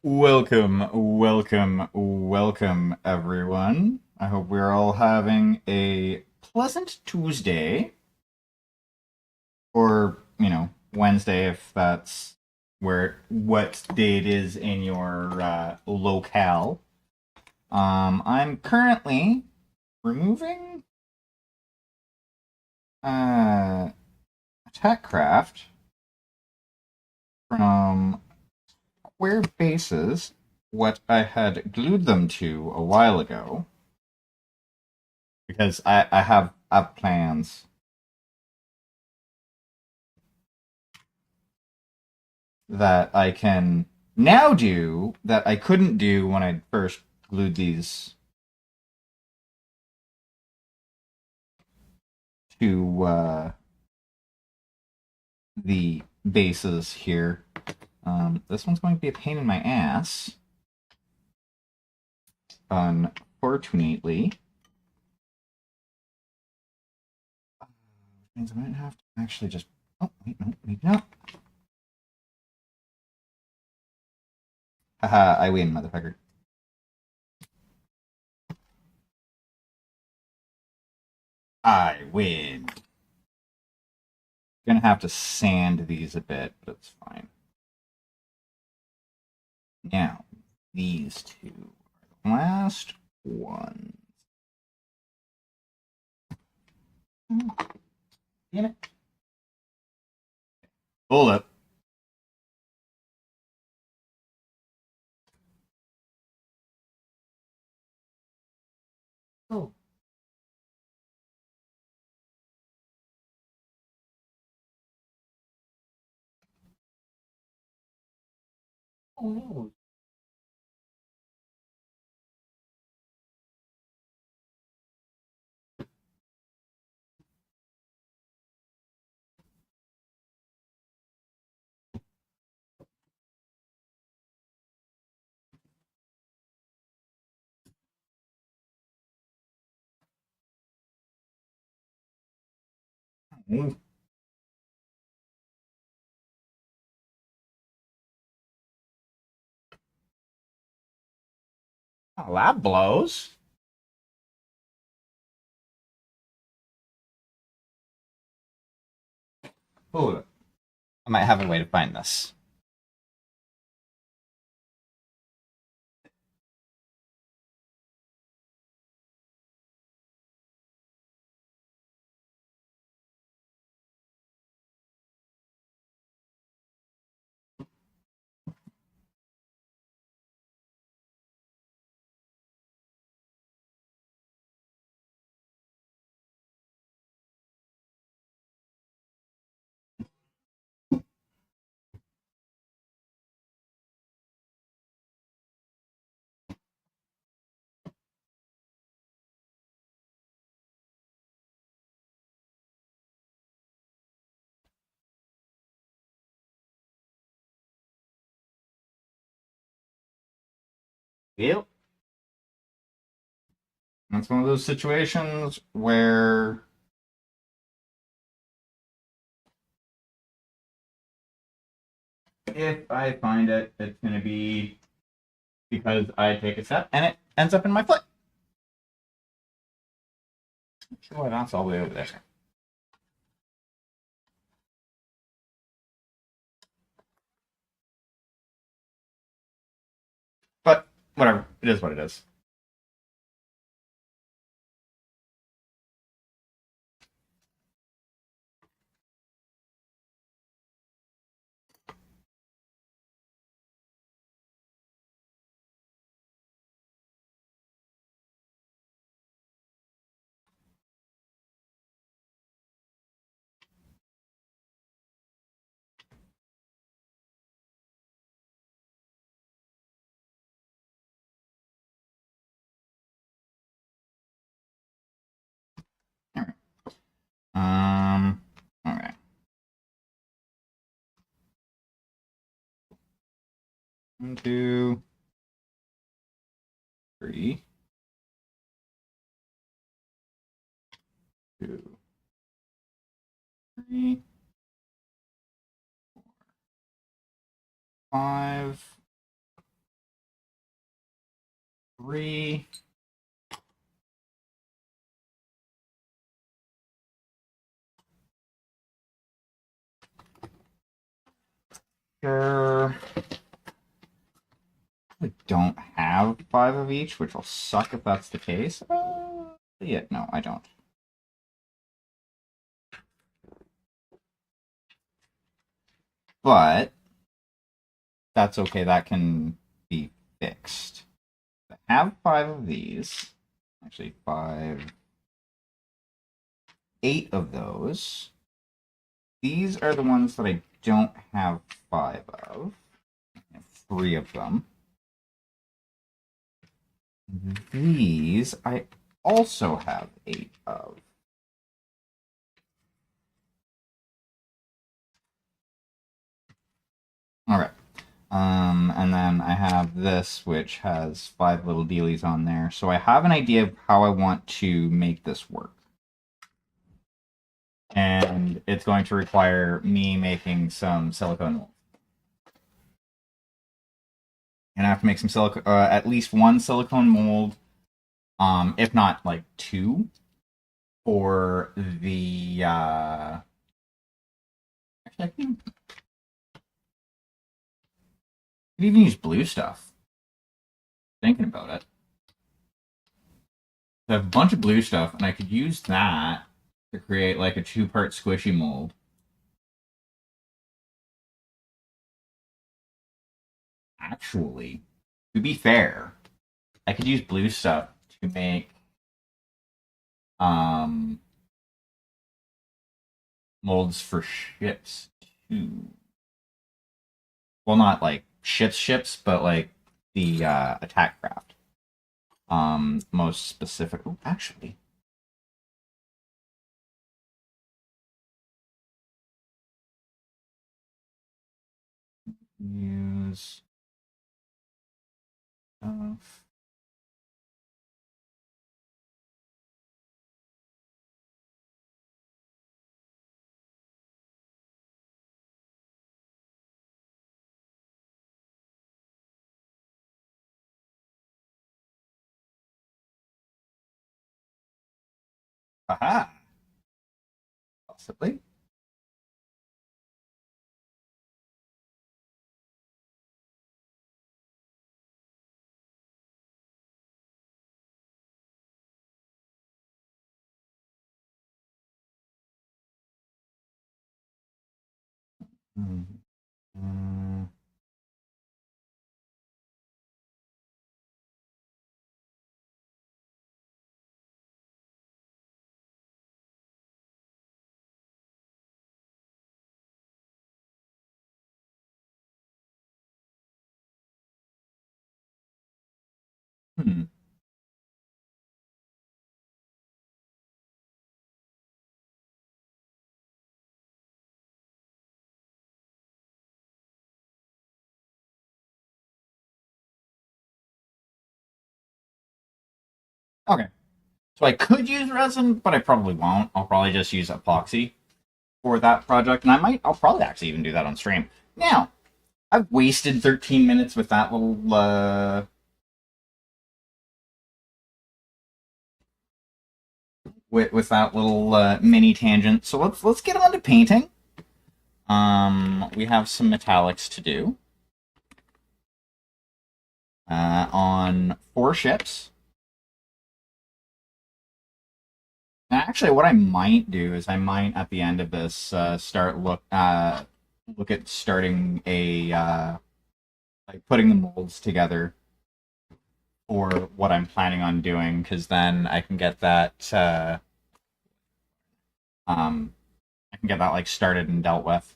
Welcome, everyone. I hope we're all having a pleasant Tuesday, or, Wednesday if that's what day it is in your locale. I'm currently removing uh, AttackCraft from Square Bases, what I had glued them to a while ago, because I have plans that I can now do that I couldn't do when I first glued these to the bases here. This one's going to be a pain in my ass, unfortunately. Means I might have to actually just. Oh, wait, no, maybe not. Haha, I win, motherfucker. I win. Gonna have to sand these a bit, but it's fine. Now, these two are the last ones. Damn it. Hold up. Oh. Oh no. Oh, that blows. Hold up. I might have a way to find this. Yep. That's one of those situations where if I find it, it's going to be because I take a step and it ends up in my foot. Sure, that's all the way over there. But whatever. It is what it is. All right. All right. 1, 2, 3, 2, 3, 5, 3. Sure. I don't have 5 of each, which will suck if that's the case. Yeah, no, I don't. But that's okay, that can be fixed. I have 5 of these. Actually, 5. 8 of those. These are the ones that I don't have 5 of. I have 3 of them. These I also have 8 of. Alright. And then I have this, which has 5 little dealies on there. So I have an idea of how I want to make this work. And it's going to require me making some silicone molds. And I have to make some at least 1 silicone mold, if not like 2, for the actually, I can even use blue stuff. Thinking about it, I have a bunch of blue stuff, and I could use that to create like a 2-part squishy mold. Actually, to be fair, I could use blue stuff to make molds for ships too. Well, not like ships, but like the attack craft. Most specific. Oh, actually. Use stuff. Aha! Possibly. Mm. Hmm. Okay. So I could use resin, but I probably won't. I'll probably just use epoxy for that project, and I'll probably actually even do that on stream. Now, I've wasted 13 minutes with that little with that little mini tangent. So let's get on to painting. We have some metallics to do on 4 ships. Actually, what I might do is I might at the end of this start look at starting a like putting the molds together for what I'm planning on doing, because then I can get that like started and dealt with.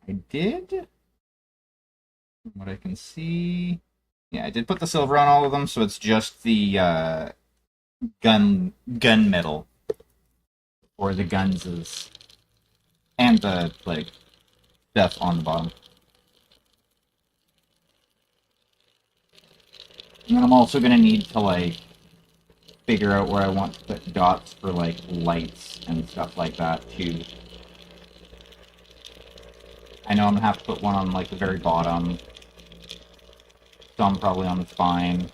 I did, from what I can see. Yeah, I did put the silver on all of them, so it's just the gun metal or the guns is and the like stuff on the bottom. And then I'm also gonna need to like figure out where I want to put dots for like lights and stuff like that too. I know I'm gonna have to put one on like the very bottom, some probably on the spine.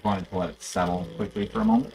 wanted to let it settle quickly for a moment.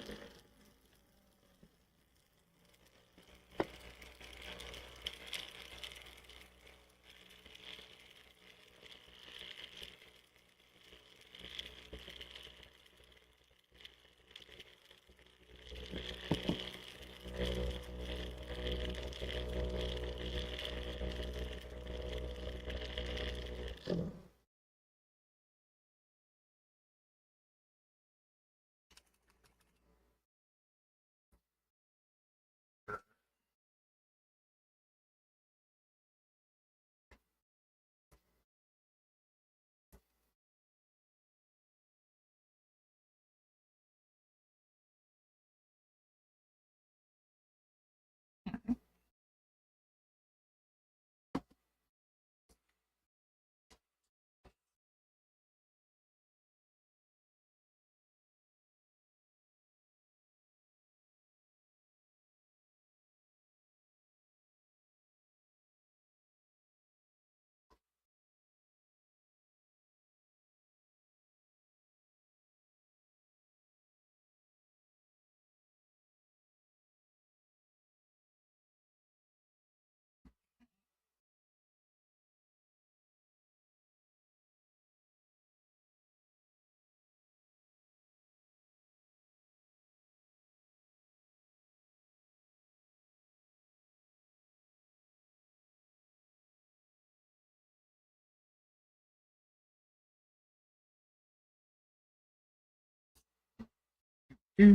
That's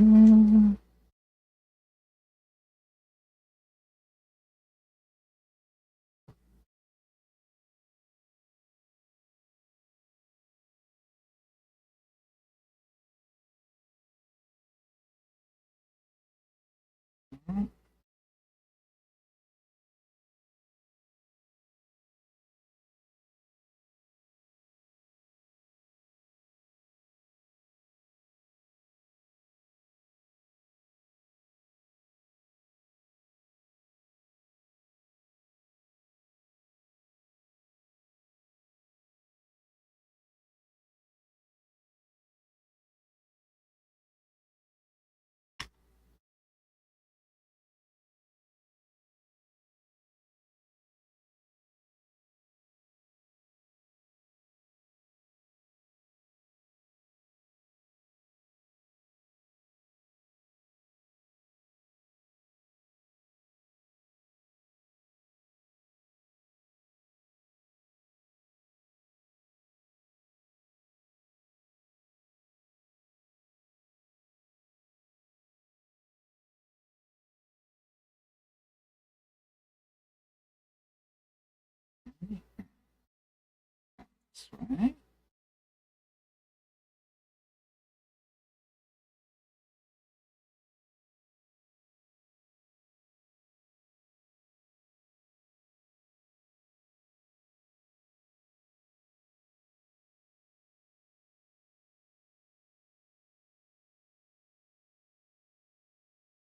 right.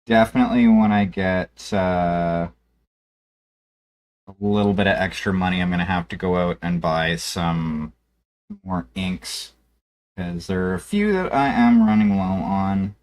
Definitely when I get a little bit of extra money, I'm going to have to go out and buy some more inks because there are a few that I am running low on.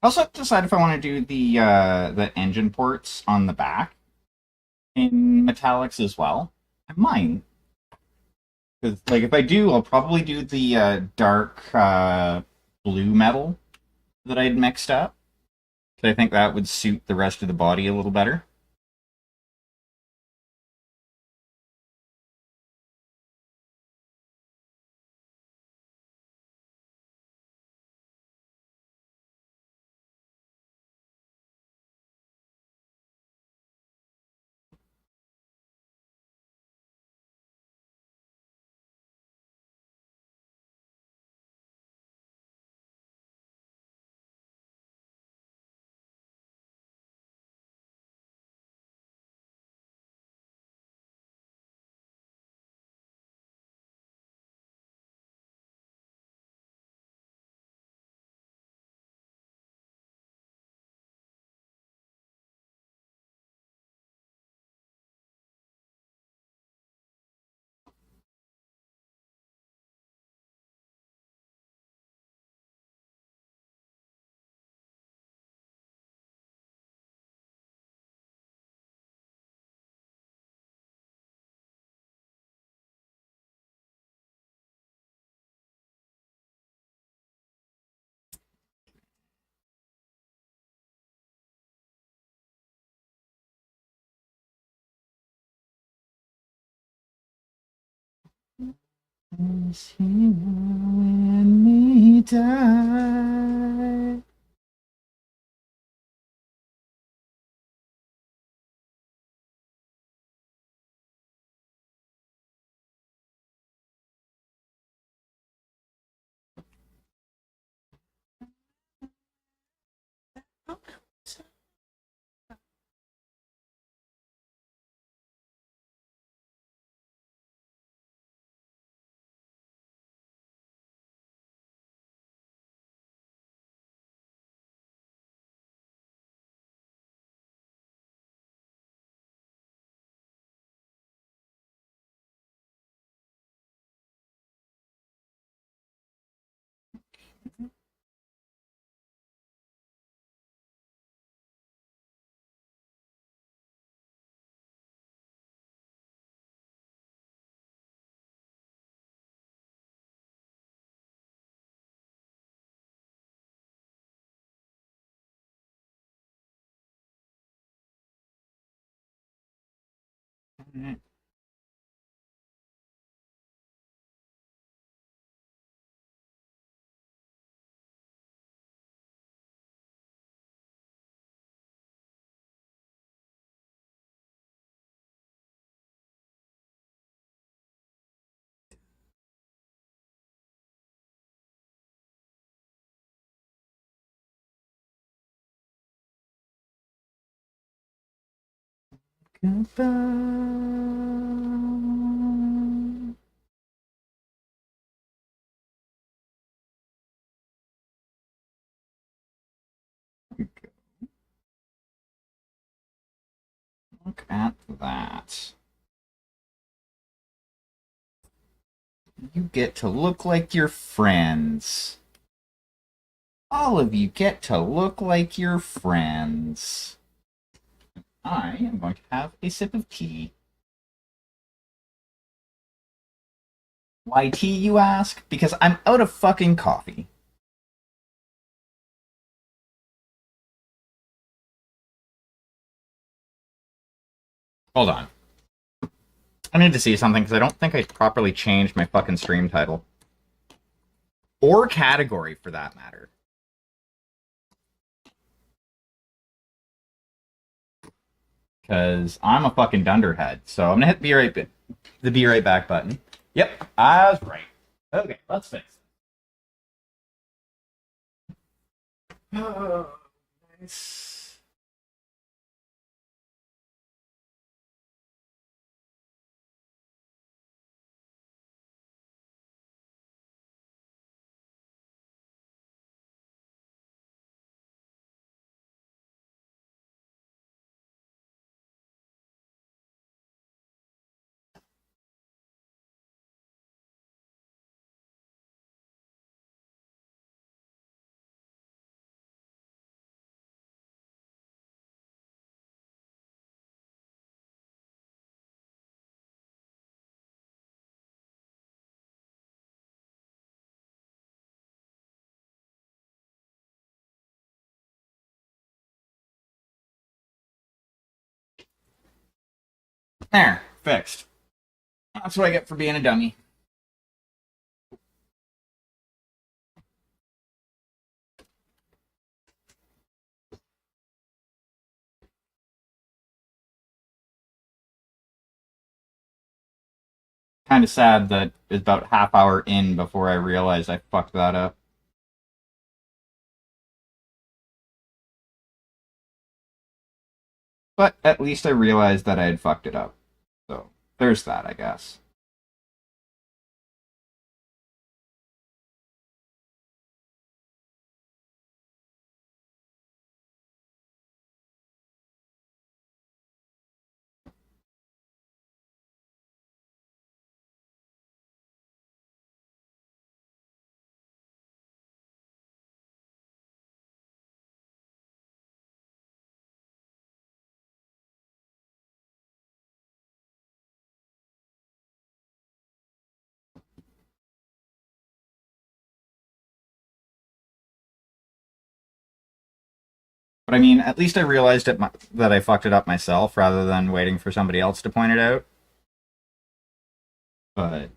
I also have to decide if I want to do the engine ports on the back in metallics as well. I might. 'Cause, like, if I do, I'll probably do the dark blue metal that I'd mixed up. 'Cause I think that would suit the rest of the body a little better. When we die. Goodbye. Look at that. You get to look like your friends. All of you get to look like your friends. I am going to have a sip of tea. Why tea, you ask? Because I'm out of fucking coffee. Hold on. I need to see something because I don't think I properly changed my fucking stream title. Or category, for that matter. Because I'm a fucking dunderhead. So I'm gonna hit the be right back button. Yep, I was right. Okay, let's fix it. Oh, nice. There, fixed. That's what I get for being a dummy. Kind of sad that it's about half hour in before I realized I fucked that up. But at least I realized that I had fucked it up. So there's that, I guess. But I mean, at least I realized that I fucked it up myself rather than waiting for somebody else to point it out. But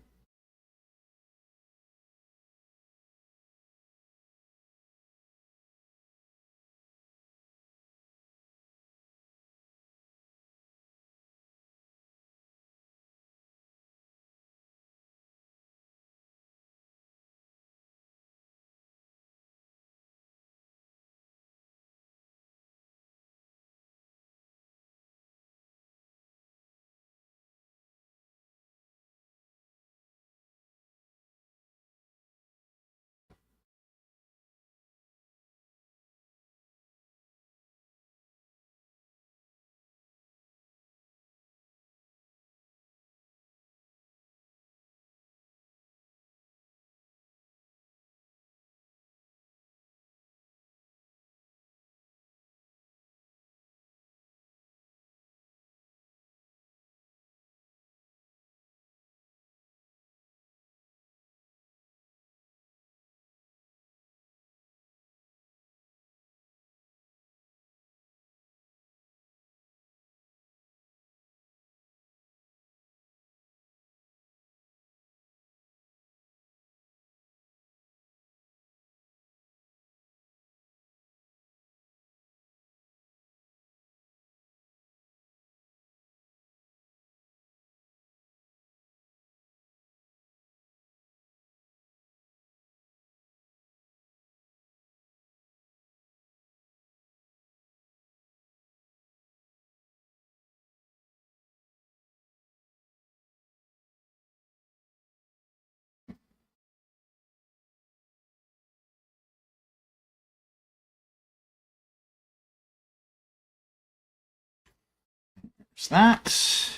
there's that.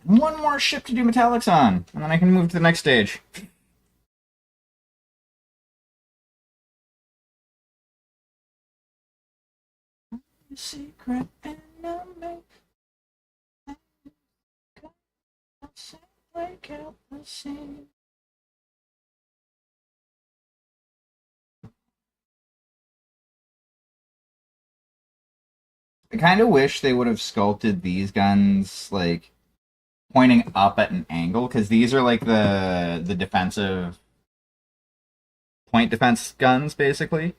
One more ship to do metallics on, and then I can move to the next stage. Secret enemy. Break out the scene. I kind of wish they would have sculpted these guns like pointing up at an angle because these are like the defensive point defense guns basically.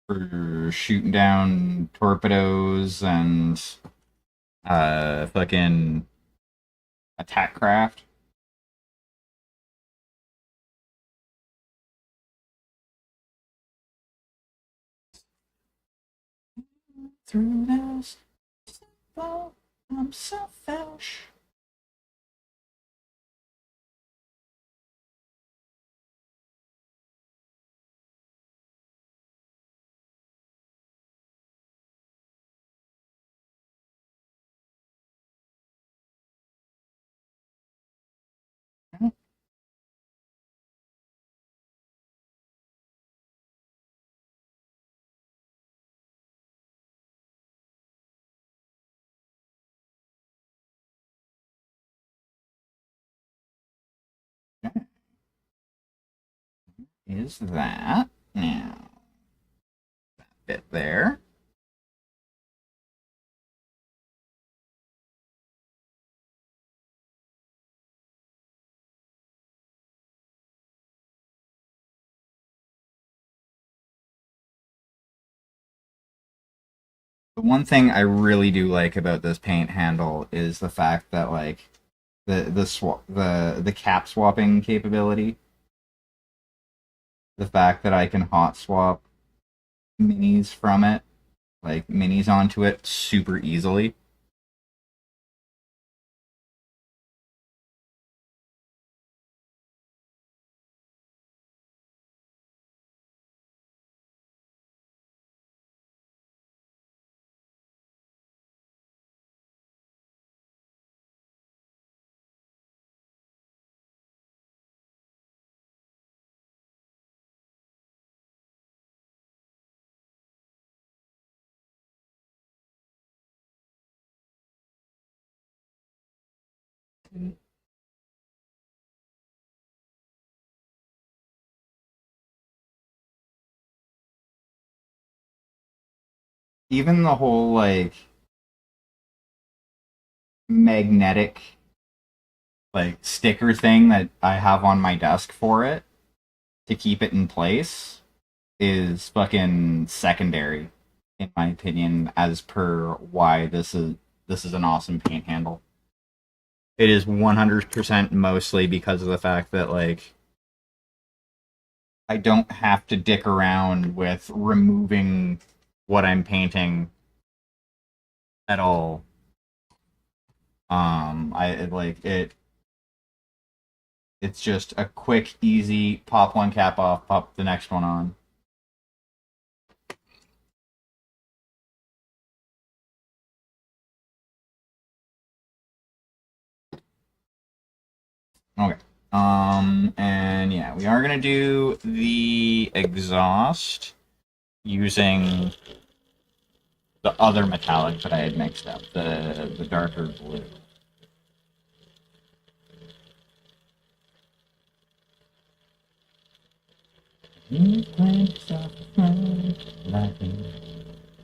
For shooting down torpedoes and fucking attack craft. Through this, I'm selfish. is that. Now, that bit there. The one thing I really do like about this paint handle is the fact that like the cap swapping capability. The fact that I can hot swap minis from it, like minis onto it super easily. Even the whole like magnetic like sticker thing that I have on my desk for it to keep it in place is fucking secondary in my opinion as per why this is an awesome paint handle. It is 100% mostly because of the fact that like I don't have to dick around with removing what I'm painting at all. Like it. It's just a quick, easy pop one cap off, pop the next one on. Okay. And yeah, we are gonna do the exhaust using the other metallic that I had mixed up, the darker blue. You play soft like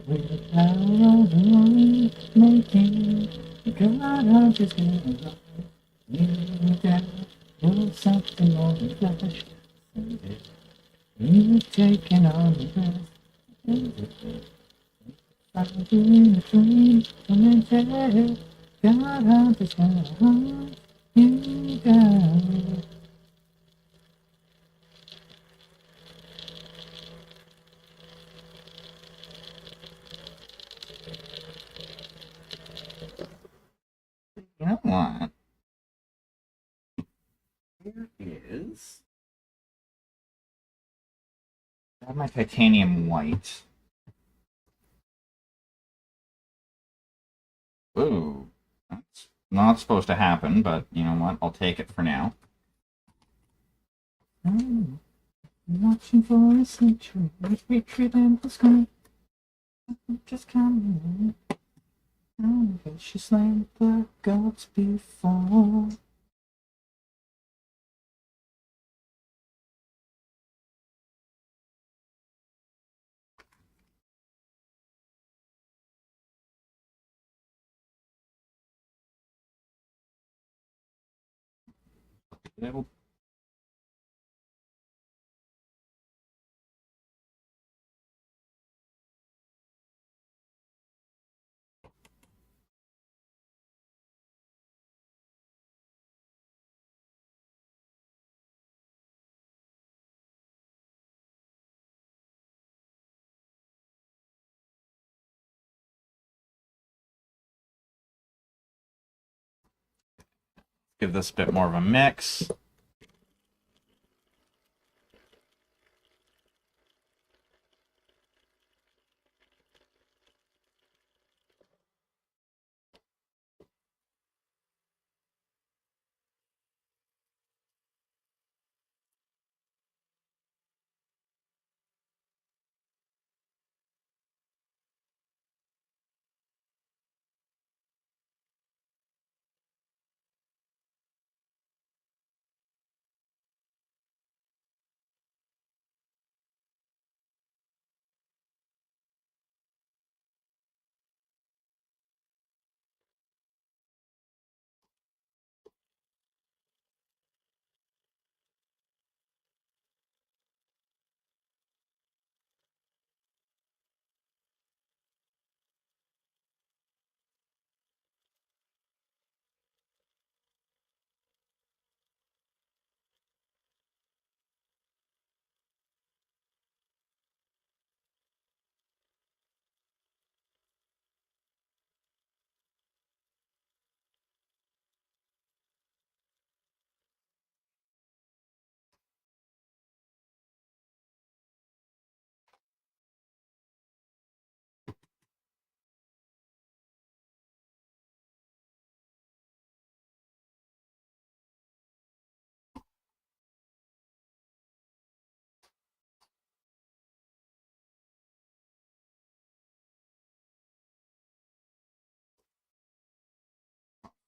with the power of the making. God, I'm just gonna love you down. You're something more than flesh. You've taken on the best. I'm doing a dream. I'm in God, I'm just gonna hunt you down. You know what? Here is. I have my titanium white. Ooh, that's not supposed to happen, but you know what? I'll take it for now. Oh, watching for a century, hatred and the sky. Just coming. Oh, she slammed the gods before. It'll give this a bit more of a mix.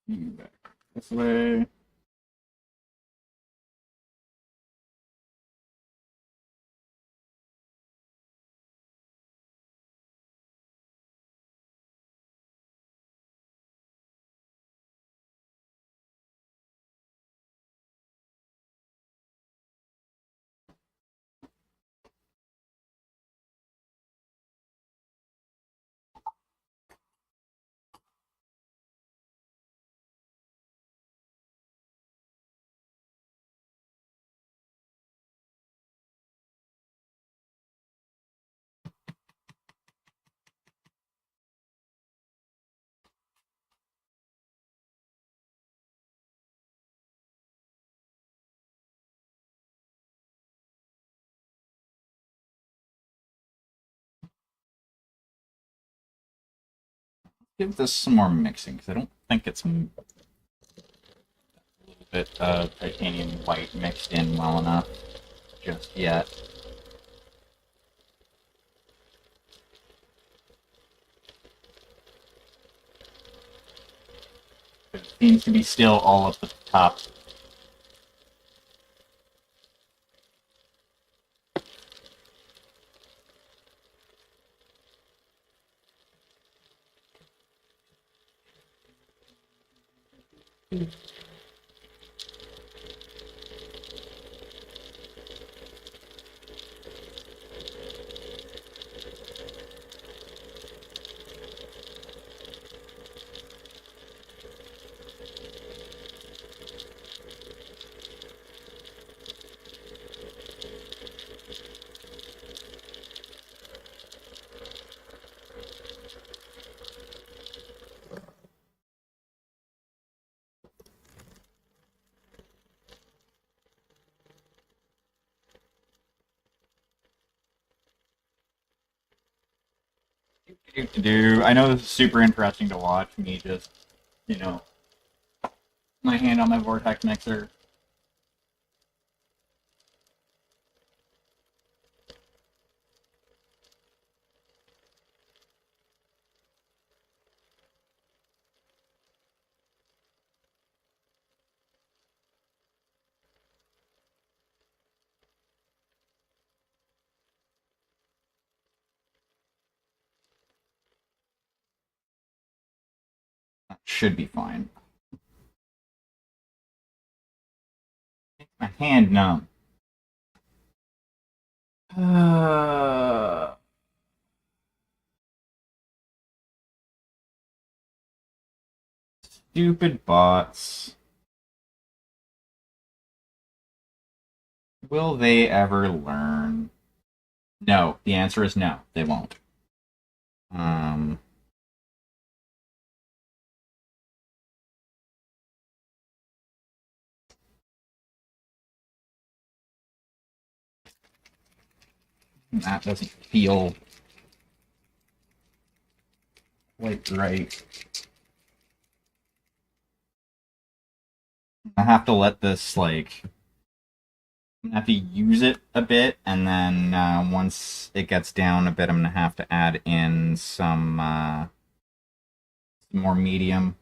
You back this way. Give this some more mixing because I don't think it's a little bit of titanium white mixed in well enough just yet. It seems to be still all up at the top. I know this is super interesting to watch me just, you know, my hand on my vortex mixer. That should be fine. My hand numb. Stupid bots. Will they ever learn? No. The answer is no. They won't. Um. That doesn't feel quite right. I have to let this like I'm gonna have to use it a bit, and then once it gets down a bit, I'm gonna have to add in some more medium.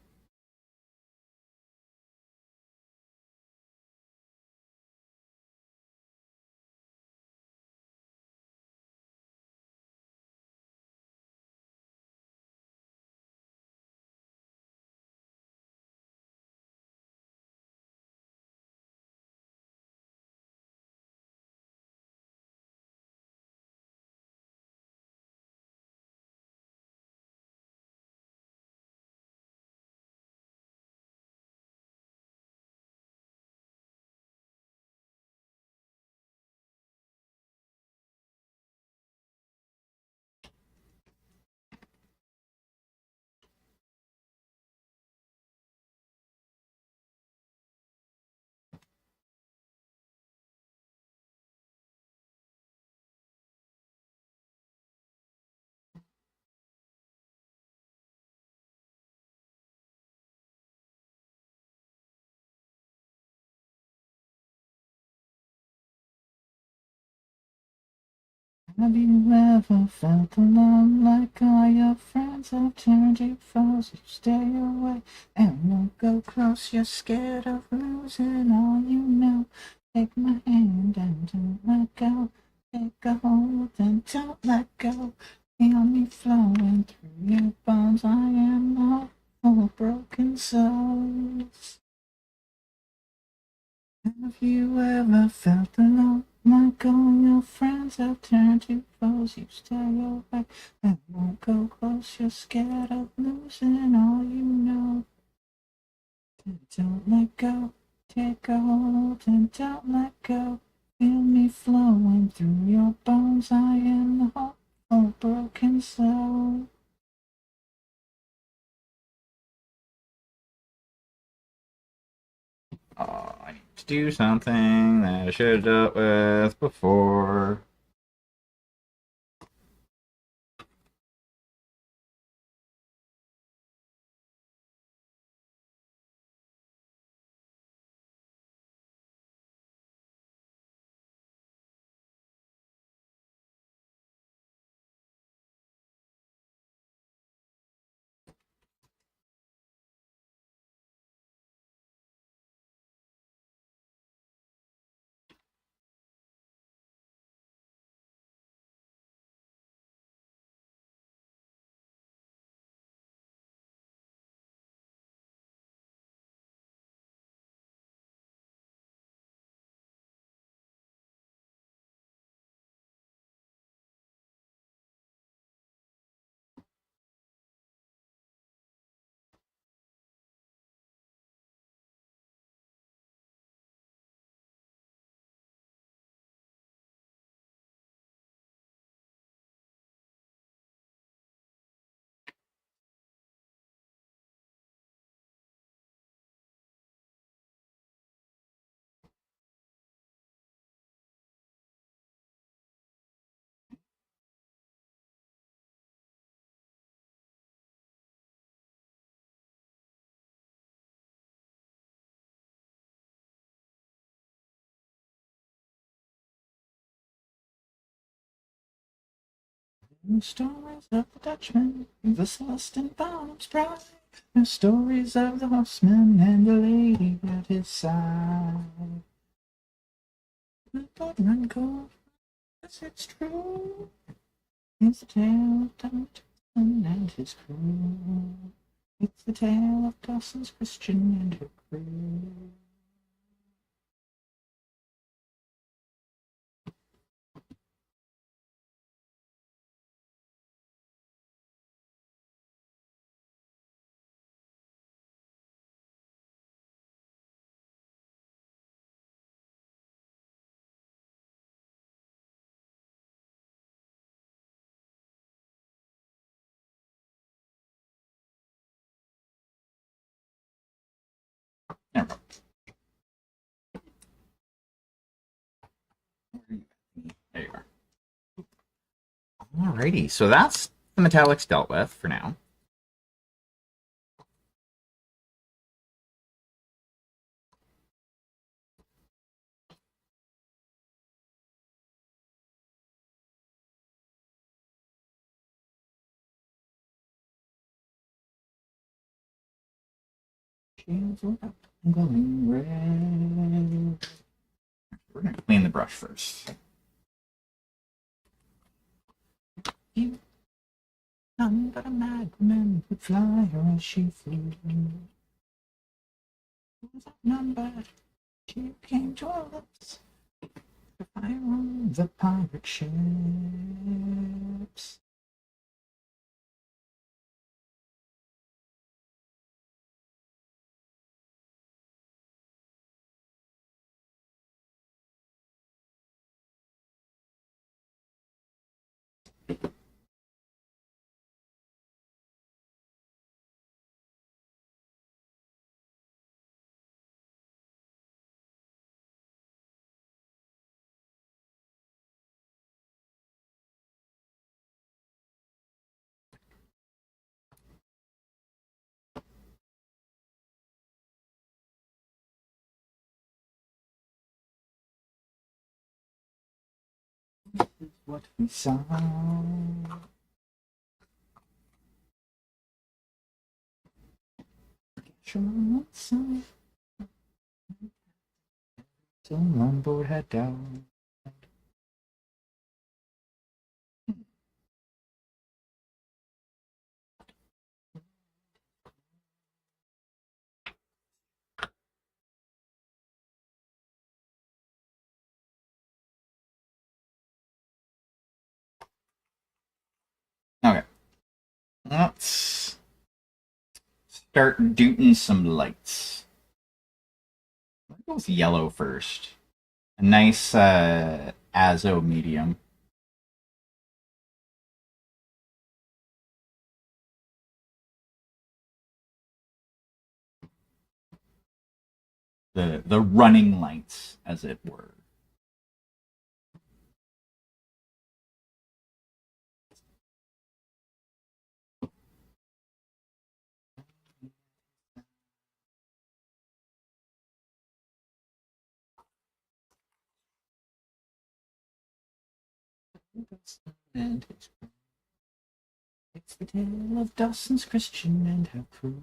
Have you ever felt alone like all your friends have turned you foes? You stay away and won't go close. You're scared of losing all you know. Take my hand and don't let go. Take a hold and don't let go. Feel me flowing through your bones. I am all full of broken souls. Have you ever felt alone? Like all your friends have turned to foes. You stay away and won't go close. You're scared of losing all you know. Don't let go. Take a hold and don't let go. Feel me flowing through your bones. I am the heart of broken soul. Oh, I need to do something that I should have dealt with before. The stories of the Dutchman, the Celestin Farms pride. The stories of the horseman and the lady at his side. The bloodrun gold, yes, it's true. It's the tale of Dawson and his crew. It's the tale of Dawson's Christian and her crew. There you are. Alrighty, so that's the metallics dealt with for now. Shields up and glowing red. We're gonna clean the brush first. You, none but a madman would fly her as she flew. Was outnumbered, she came to our lips. The fire on the pirate ships. what we saw. So longboard head down. Okay. Let's start doing some lights. I'll go with yellow first. A nice Azo medium. The running lights, as it were. And it's the tale of Dawson's Christian and her crew.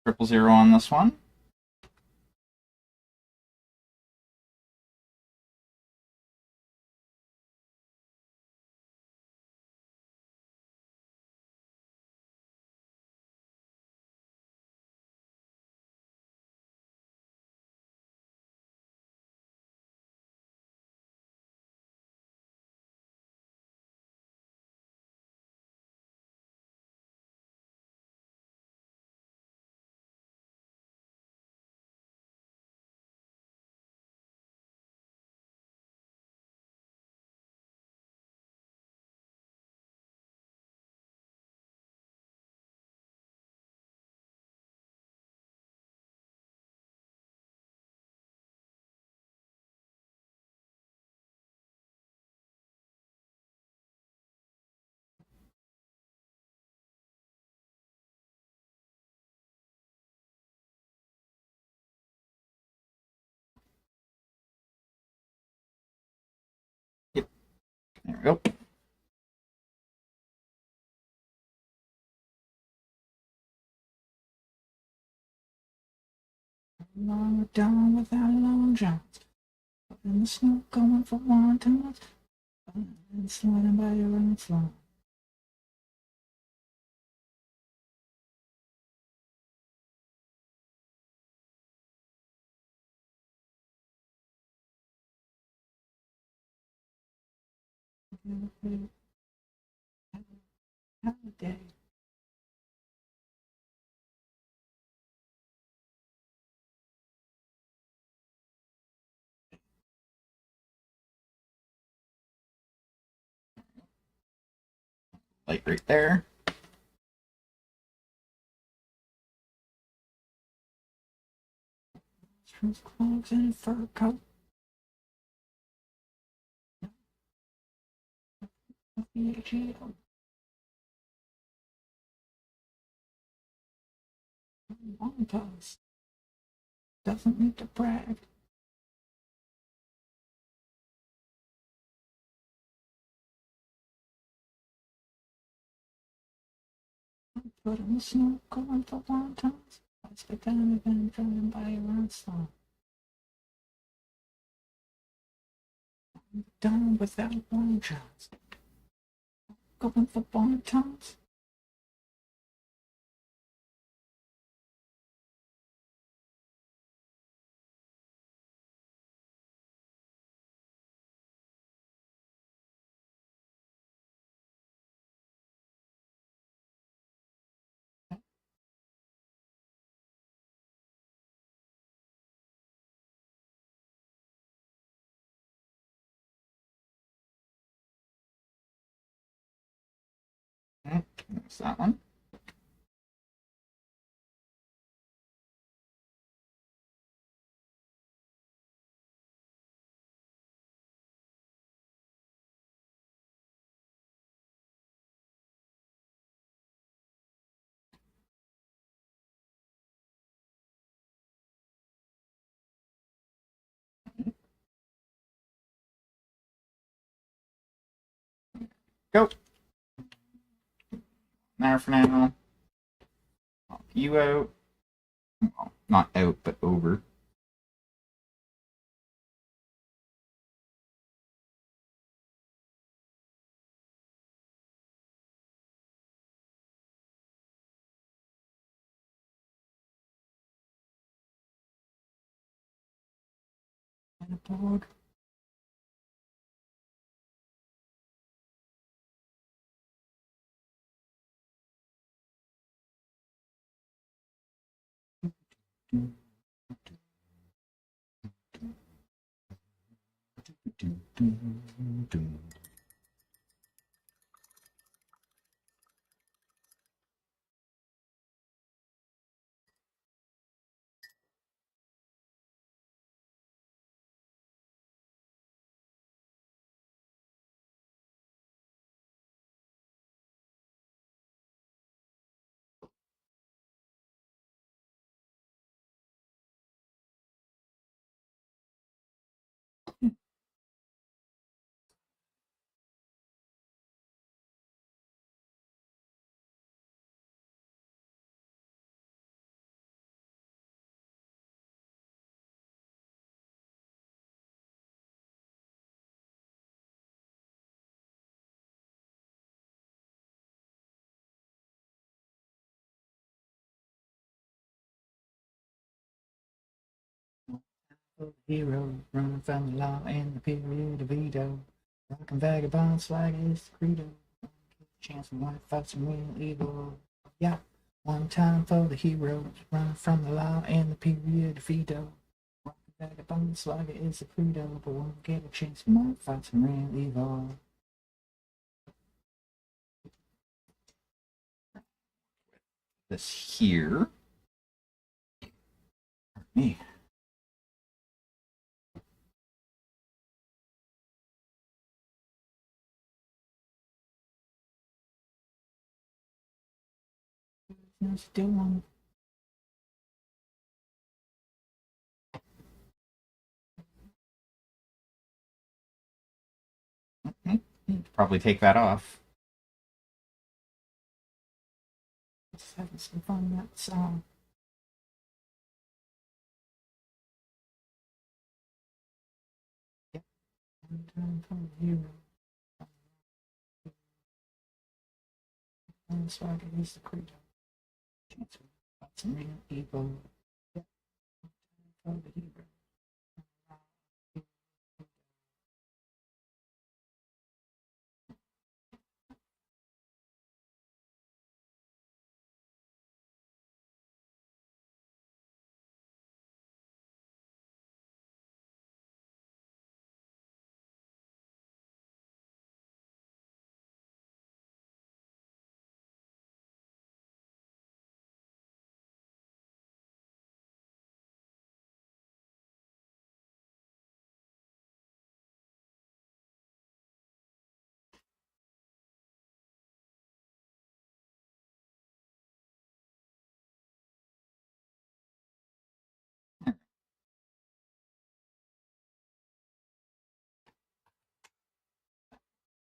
Triple zero on this one. Yep. There we go. Long down without long johns. Up in the snow going for wontons. And sliding by your own floor. Holiday. Light right there. Truth clogs and fur coat. The AGL. One toss. Doesn't need to brag. But in the snow going for wontons. I spit down again, driving by your own song. Down without long johns. Going for wontons. There's that one. Go. There for now. Pop you out. Well, not out, but over. And a board. Hero running from the law and the period of veto. Rockin' vagabond swag is the credo. Chance for one fight some real evil. Yeah, one time for the heroes running from the law and the period of veto. Rockin' vagabond swag is the credo, but won't get a chance for one fight some real evil. This here. Me. Still on. Probably take that off. Just having some fun with that song. Yep. One time for the hero. And swag is the credo. Chance for some real evil. Yep. One time for the hero.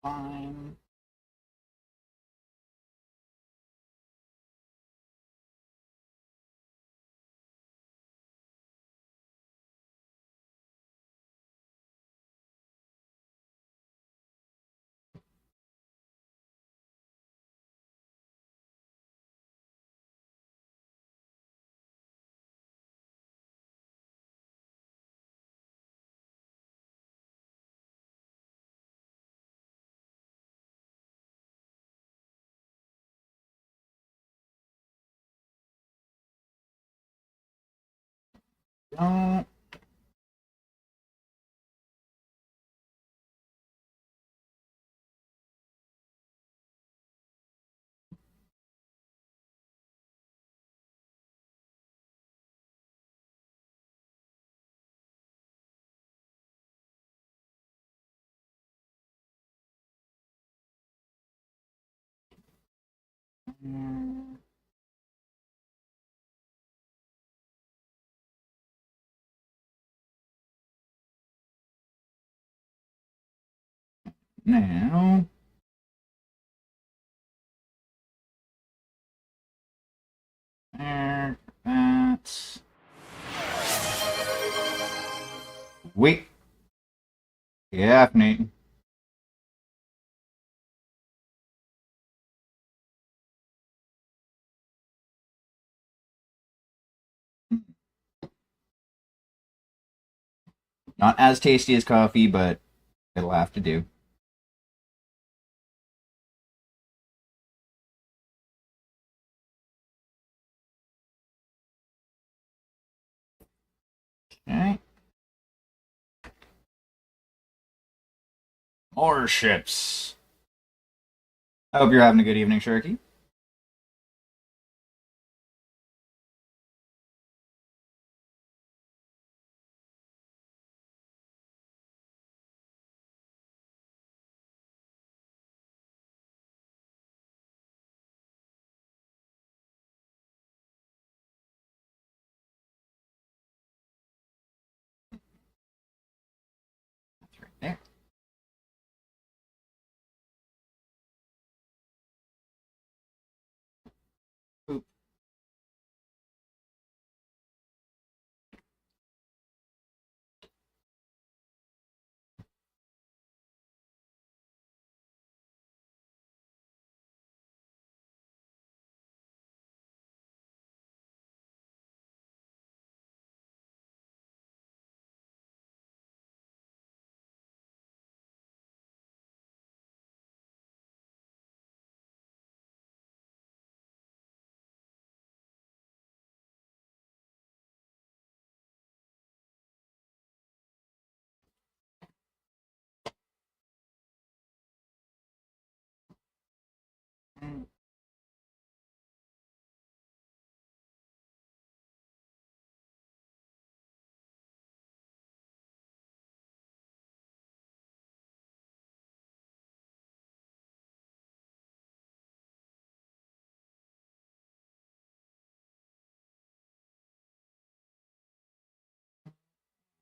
Fine. Don't. Now. Wait. Yeah, Nate. Not as tasty as coffee, but it'll have to do. Okay. More ships. I hope you're having a good evening, Sharky. That's right there. Boop.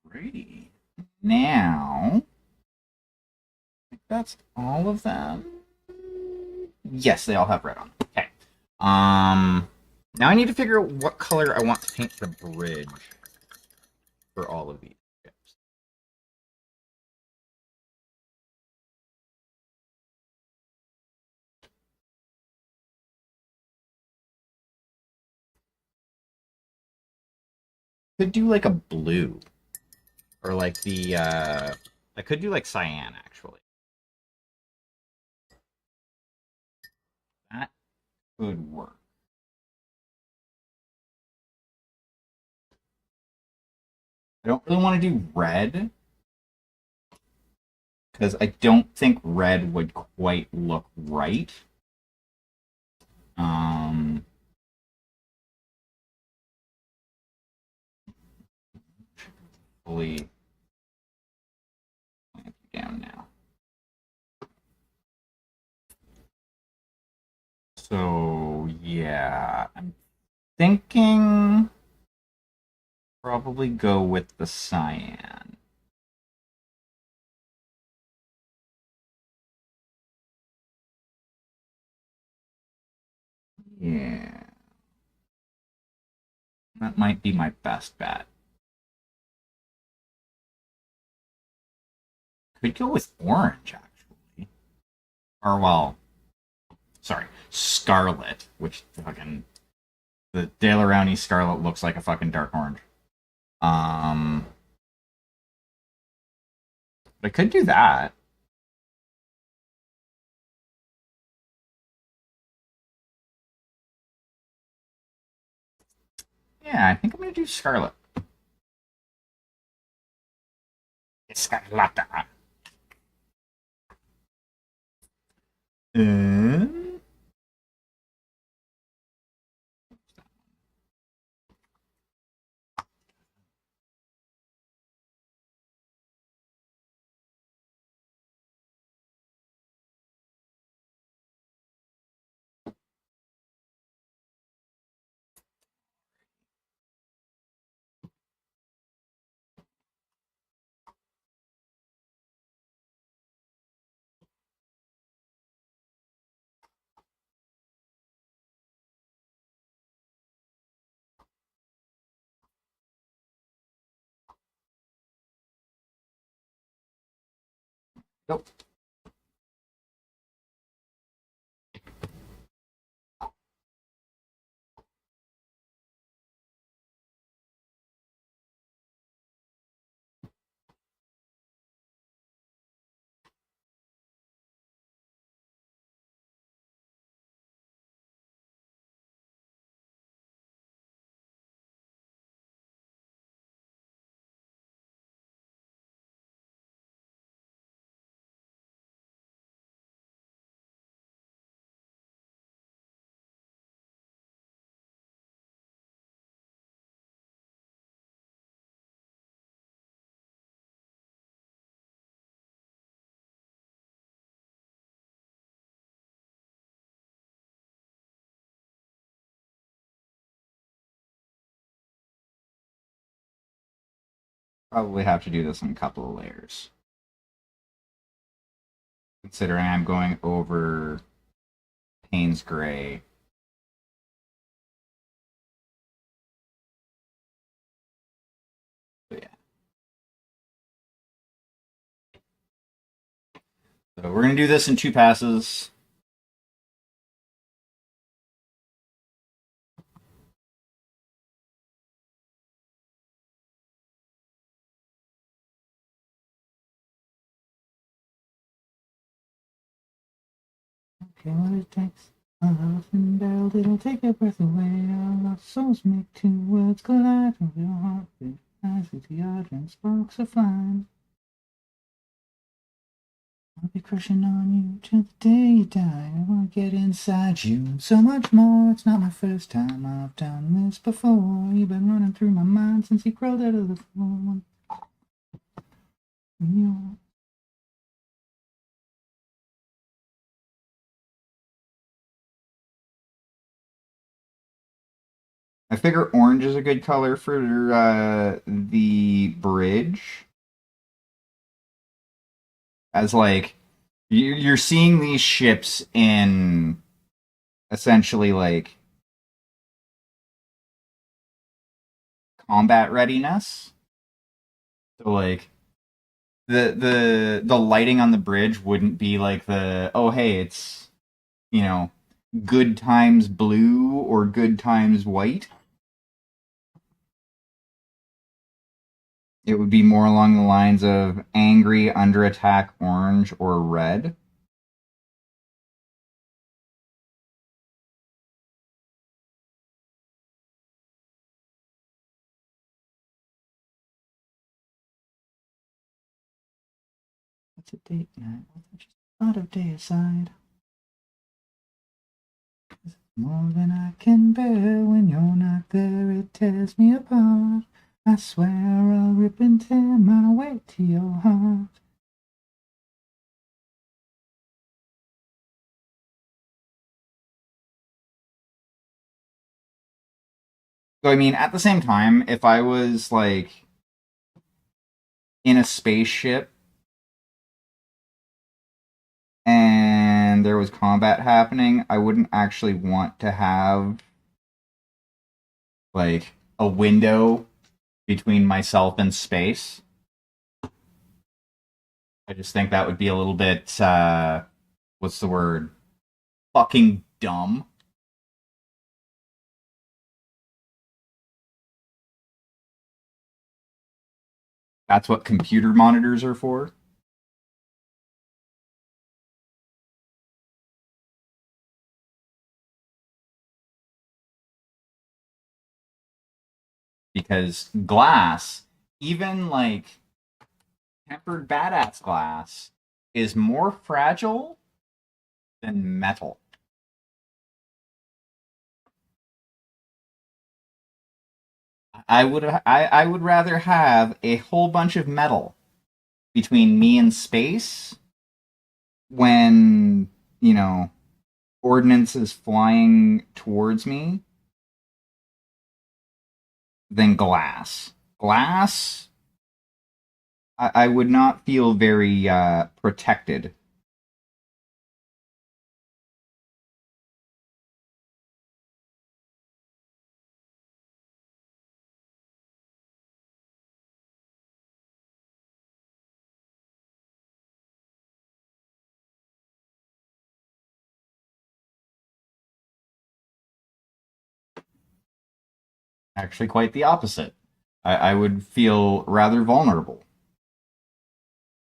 Alrighty. Now, that's all of them. Yes, they all have red on. Okay. Now I need to figure out what color I want to paint the bridge for all of these ships. Could do like a blue, or like the I could do like cyan actually. That could work. I don't really want to do red because I don't think red would quite look right. Um, fully clamp you down now. So yeah, I'm thinking probably go with the cyan. Yeah, that might be my best bet. Could go with orange actually, or well, sorry, scarlet, which fucking the Daleroni scarlet looks like a fucking dark orange. Um, but I could do that. Yeah, I think I'm gonna do scarlet. Escarlata. Um, Nope. Probably have to do this in a couple of layers. Considering I'm going over Payne's Gray. So yeah. So we're going to do this in 2 passes. Okay, what it takes. A laughing bell, it'll take your breath away. Our lost souls make 2 words collide with your heartbeat. Eyes with the ardent sparks are flying. I'll be crushing on you till the day you die. I wanna get inside you and so much more. It's not my first time I've done this before. You've been running through my mind since you crawled out of the floor. I figure orange is a good color for the bridge. As like you're seeing these ships in essentially like combat readiness. So like the lighting on the bridge wouldn't be like the oh hey it's you know good times blue or good times white. It would be more along the lines of angry under attack orange or red. What's a date night? Just a lot of day aside. More than I can bear when you're not there, it tears me apart. I swear I'll rip and tear my way to your heart. So, I mean, at the same time, if I was like in a spaceship and there was combat happening, I wouldn't actually want to have like a window between myself and space. I just think that would be a little bit, what's the word? Fucking dumb. That's what computer monitors are for. Because glass, even like tempered badass glass, is more fragile than metal. I would rather have a whole bunch of metal between me and space when, ordnance is flying towards me than glass. Glass, I would not feel very protected. Actually, quite the opposite. I would feel rather vulnerable.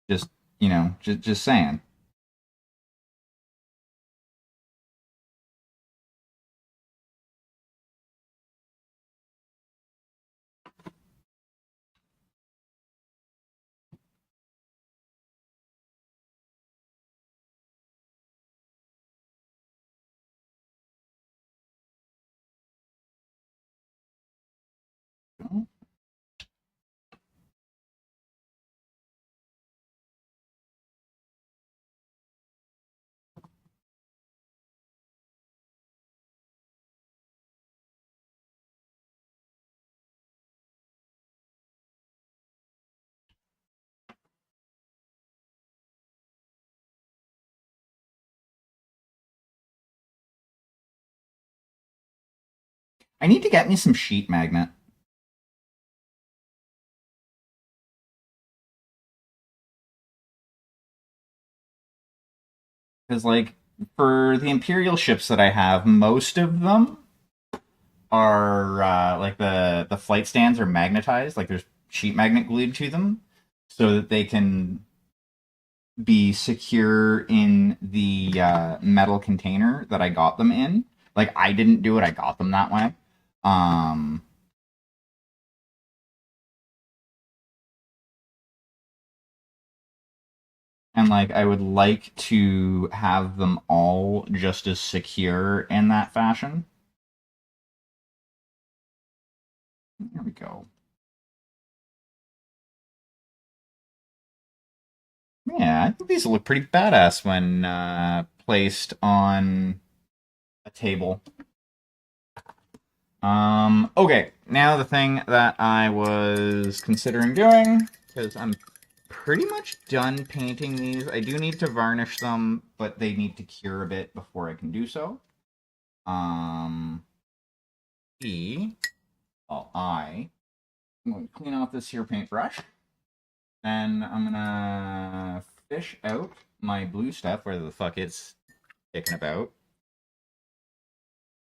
Just, just saying. I need to get me some sheet magnet. Because, like, for the Imperial ships that I have, most of them are like the flight stands are magnetized, like there's sheet magnet glued to them, so that they can be secure in the metal container that I got them in. Like I didn't do it; I got them that way. Um, and like I would like to have them all just as secure in that fashion. There we go. Yeah, I think these look pretty badass when placed on a table. Okay, now the thing that I was considering doing, because I'm pretty much done painting these. I do need to varnish them, but they need to cure a bit before I can do so. Um, E, well, I'm going to clean off this here paintbrush. Then I'm gonna fish out my blue stuff, where the fuck it's kicking about.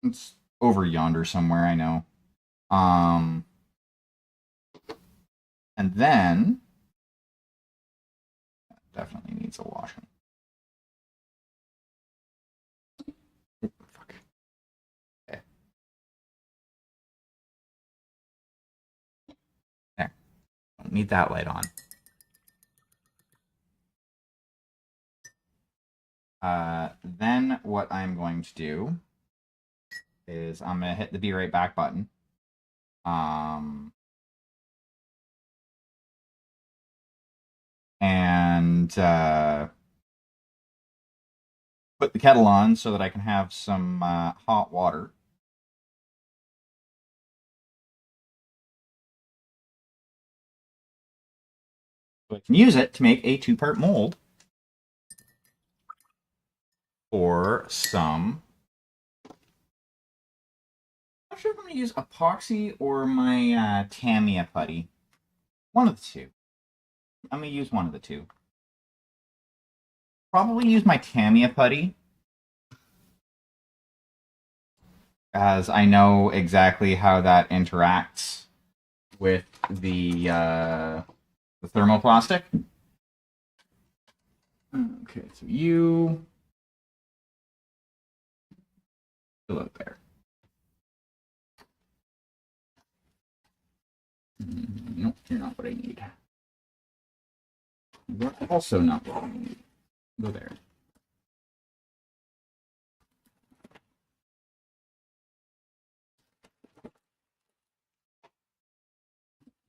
It's over yonder somewhere, I know. Um, and then definitely needs a washing. Fuck. Okay. There. Don't need that light on. Then what I'm going to do is I'm gonna hit the be right back button. Um, and put the kettle on so that I can have some hot water. So I can use it to make a two-part mold for some. I'm not sure if I'm gonna use epoxy or my Tamiya putty. One of the two. I'm gonna use one of the two. Probably use my Tamiya putty, as I know exactly how that interacts with the thermoplastic. Okay, so you fill out there. Nope, you're not what I need. You're also not what I need. Go there.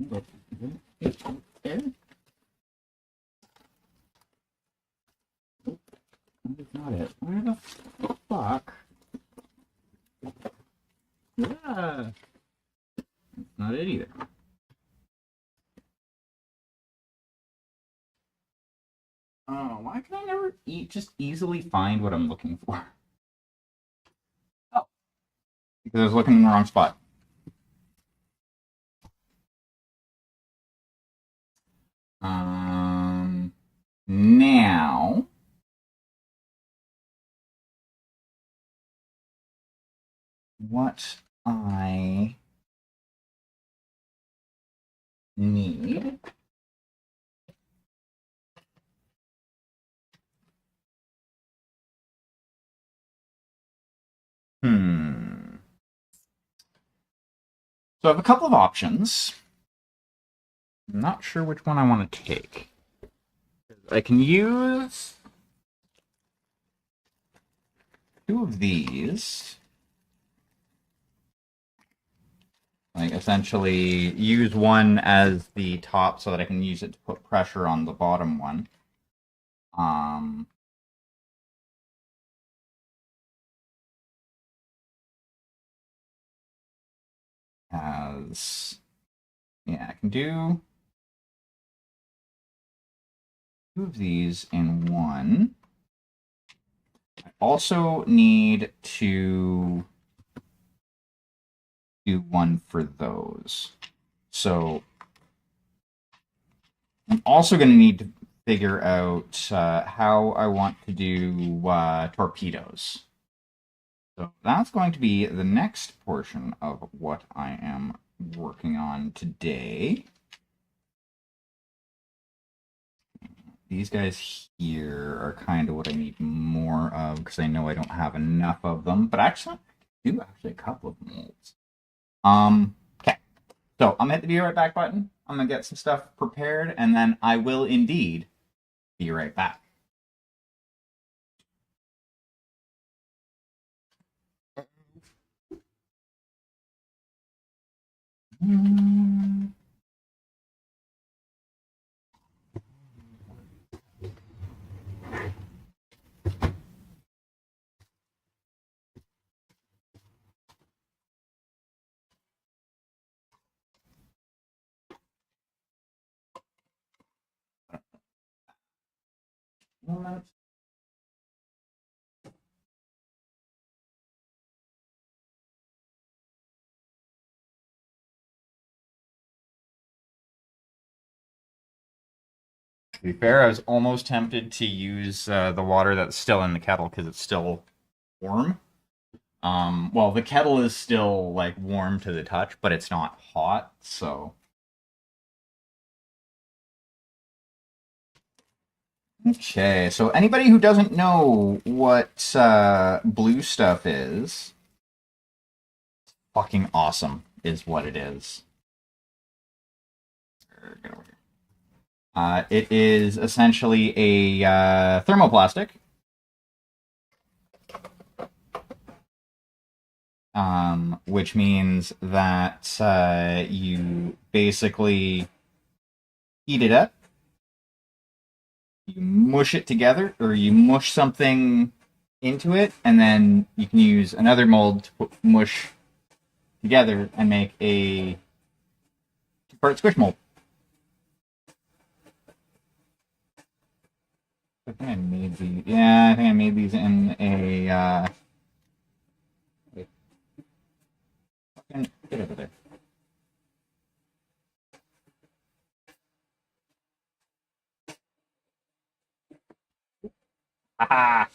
Go there. Nope, that's not it. Where the fuck? Yeah, not it either. Oh, why can I never just easily find what I'm looking for? Oh, because I was looking in the wrong spot. Now what I need So I have a couple of options. I'm not sure which one I want to take. I can use two of these. Like, essentially use one as the top so that I can use it to put pressure on the bottom one. Yeah, I can do two of these in one. I also need to do one for those. So I'm also going to need to figure out how I want to do torpedoes. So that's going to be the next portion of what I am working on today. These guys here are kind of what I need more of because I know I don't have enough of them. But actually, I do actually a couple of molds. Okay. So I'm going to hit the be right back button. I'm going to get some stuff prepared, and then I will indeed be right back. To be fair, I was almost tempted to use the water that's still in the kettle because it's still warm. Well, the kettle is still like warm to the touch, but it's not hot, so. Okay, so anybody who doesn't know what blue stuff is, fucking awesome is what it is. It is essentially a thermoplastic. Which means that you basically heat it up, you mush it together, or you mush something into it, and then you can use another mold to put mush together and make a two-part squish mold. I think I made these. Yeah, I think I made these in a. Wait. Fucking get over there. Haha.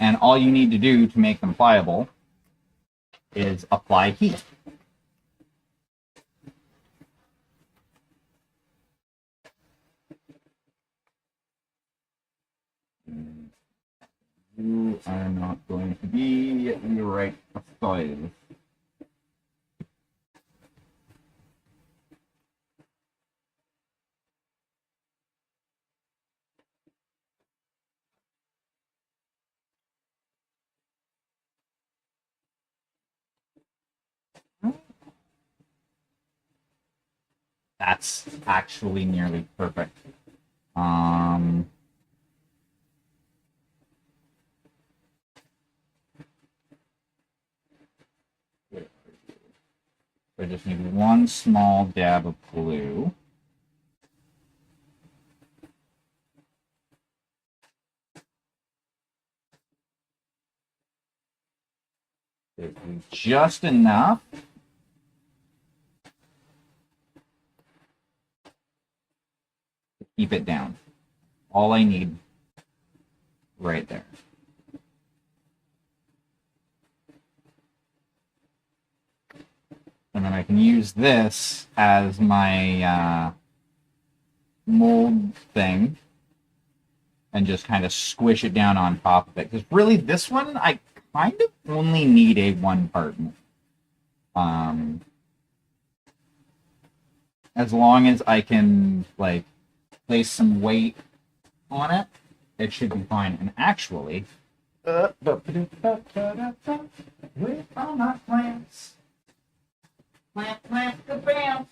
And all you need to do to make them pliable is apply heat. You are not going to be the right size. That's actually nearly perfect. I just need one small dab of glue. Just enough to keep it down. All I need right there. then I can use this as my mold thing and just kind of squish it down on top of it. Because really, this one, I kind of only need a one-part mold. As long as I can, like, place some weight on it, it should be fine. And actually, with all my plants, plant the bounce.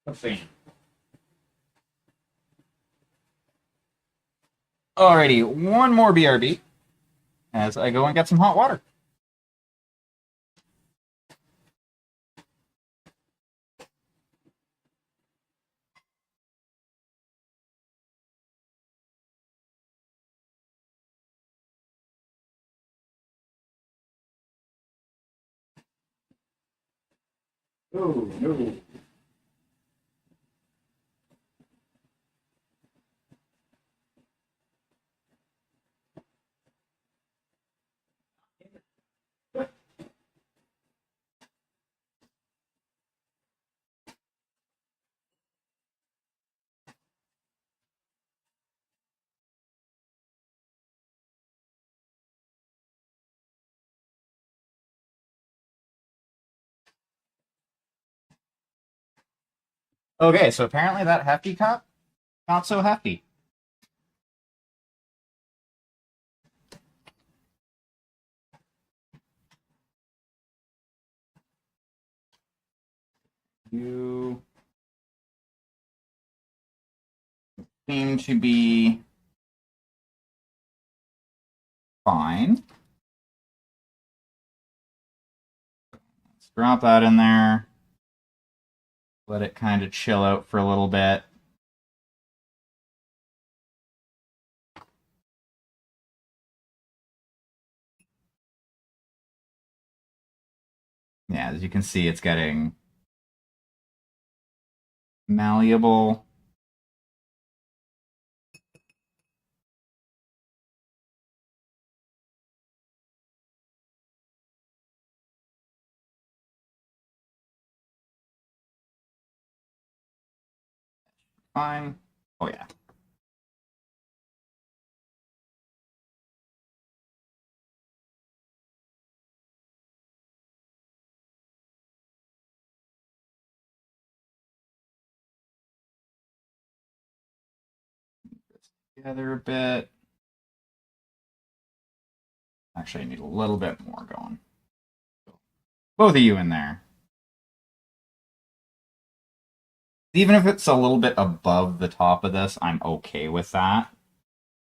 A fan. Alrighty, one more BRB as I go and get some hot water. Oh, no. Okay, so apparently that hefty cup, not so hefty. You seem to be fine. Let's drop that in there. Let it kind of chill out for a little bit. Yeah, as you can see, it's getting malleable. Fine. Oh, yeah. Together a bit. Actually, I need a little bit more going. Both of you in there. Even if it's a little bit above the top of this, I'm okay with that.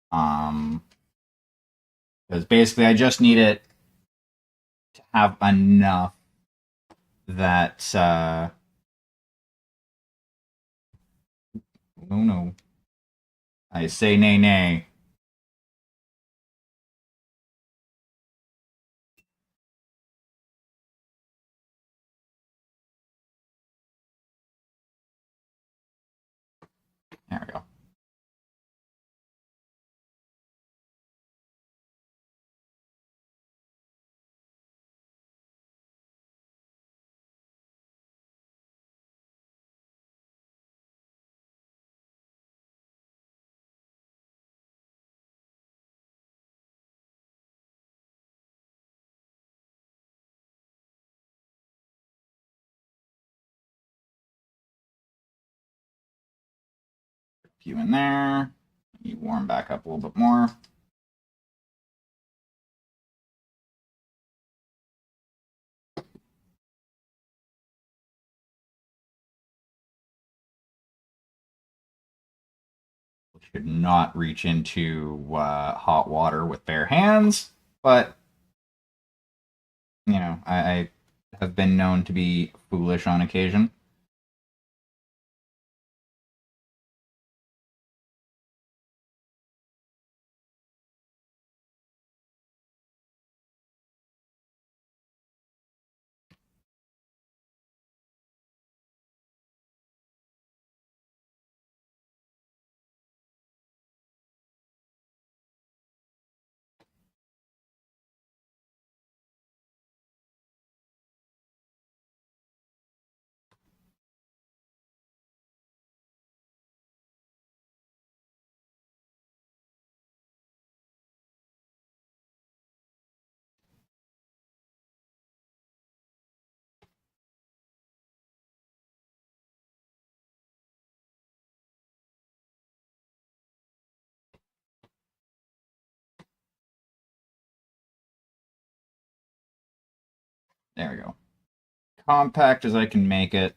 Because basically I just need it to have enough that oh no. I say nay nay. There we go. You in there. You warm back up a little bit more. Should not reach into hot water with bare hands, but you know, I have been known to be foolish on occasion. There we go. Compact as I can make it.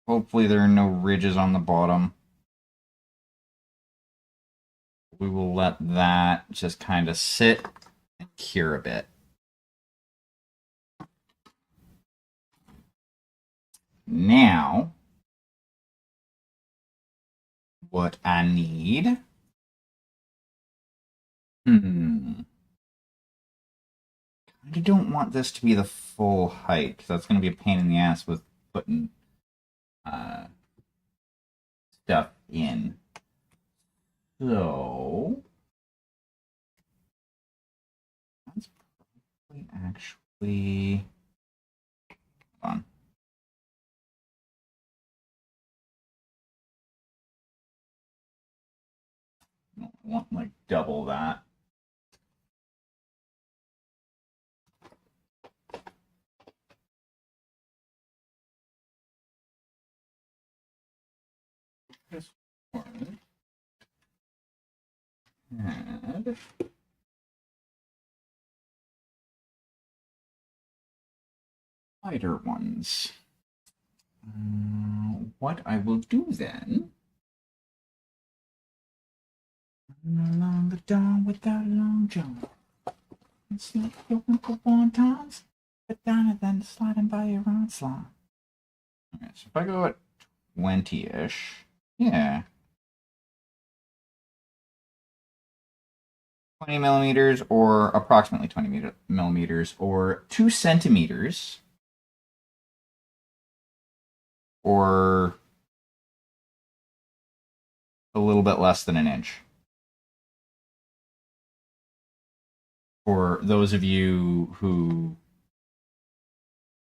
Hopefully there are no ridges on the bottom. We will let that just kind of sit and cure a bit. Now, what I need... I don't want this to be the full height, because that's going to be a pain in the ass with putting stuff in. So, that's probably actually... Hold on. I want like double that. This one had lighter ones. What I will do then... Along the dawn without a long jump. It's like your uncle wontons, but down and then sliding by your own slot. Okay, so if I go at 20-ish, yeah. 20 millimeters, or approximately 20 millimeters, or 2 centimeters, or a little bit less than an inch. For those of you who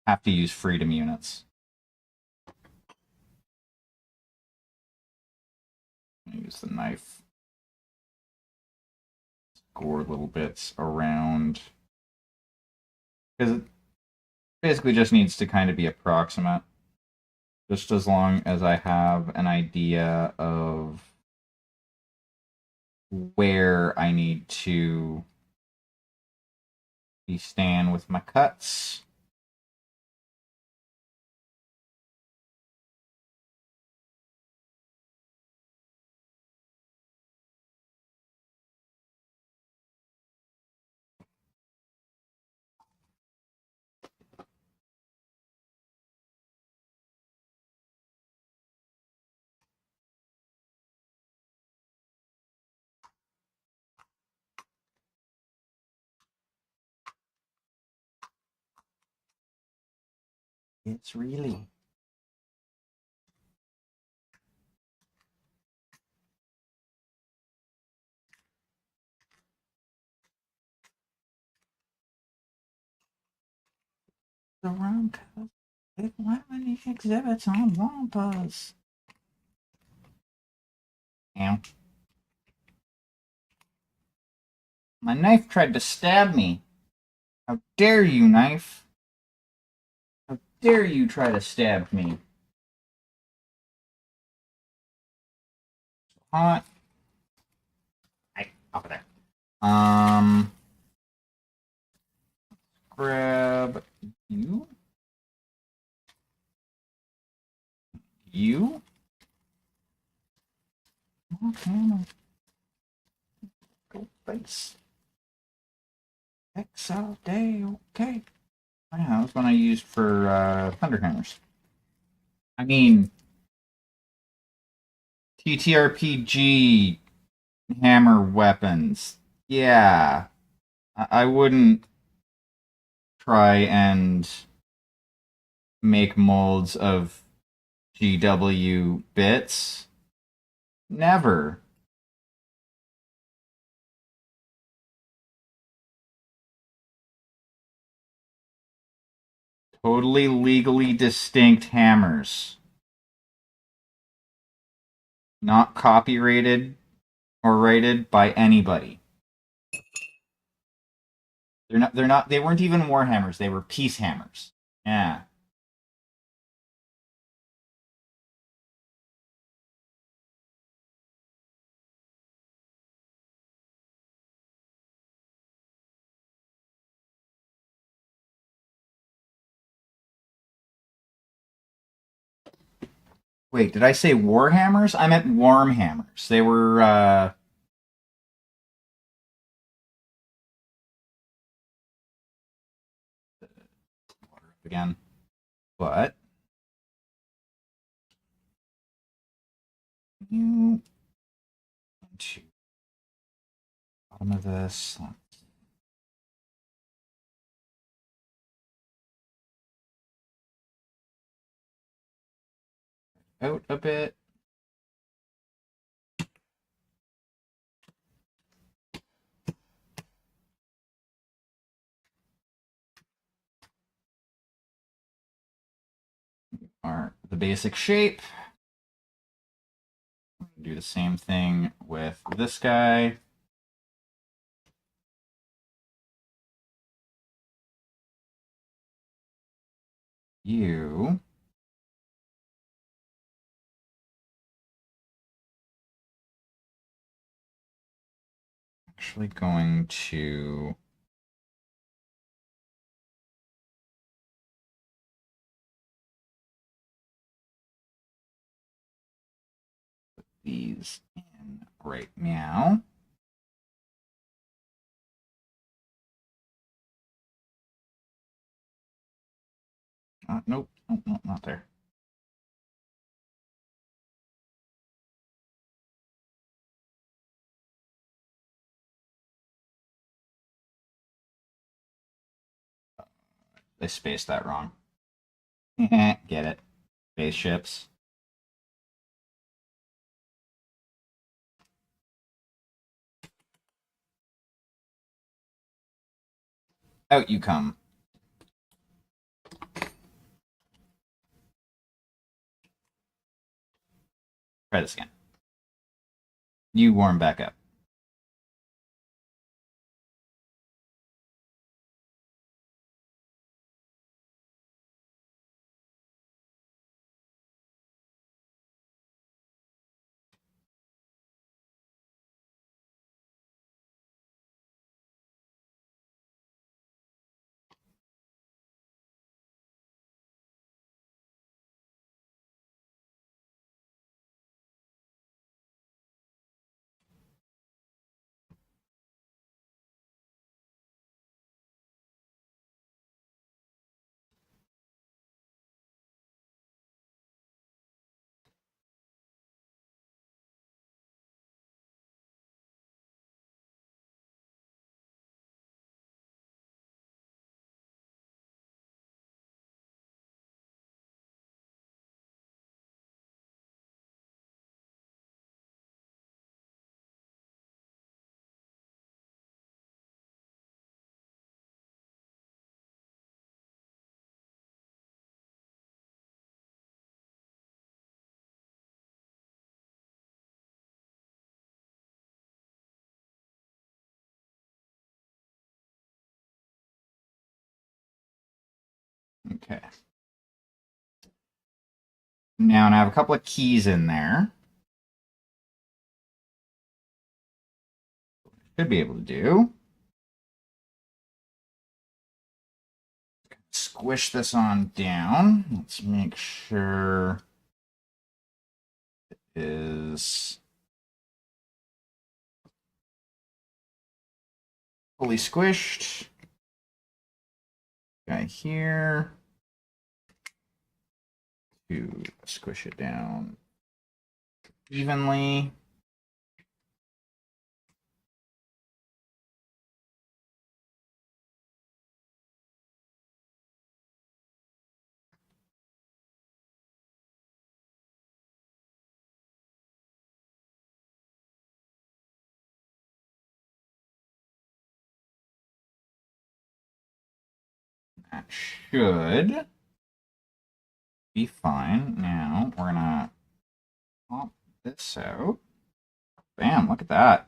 have to use freedom units. Use the knife. Score little bits around. Because it basically just needs to kind of be approximate. Just as long as I have an idea of where I need to be staying with my cuts. It's really around because they don't have any exhibits on Wampas. Ow. My knife tried to stab me. How dare you, knife? How dare you try to stab me? Hot. Hey, over there. Grab you. You. Okay. Go face. X all day. Okay. Yeah, that's one I used for Thunderhammers. I mean, TTRPG hammer weapons. Yeah. I wouldn't try and make molds of GW bits. Never. Totally legally distinct hammers. Not copyrighted or rated by anybody. They weren't even Warhammers, they were peace hammers. Yeah. Wait, did I say Warhammers? I meant Warmhammers. They were again. But you to bottom of this. Out a bit. Are the basic shape. Do the same thing with this guy. You actually going to put these in right meow. Nope, nope, not there. I spaced that wrong. Get it. Spaceships. Out you come. Try this again. You warm back up. Okay. Now, I have a couple of keys in there. Should be able to do. Squish this on down. Let's make sure it is fully squished. Guy here. To squish it down evenly. That should be fine. Now we're gonna pop this out. Bam, look at that.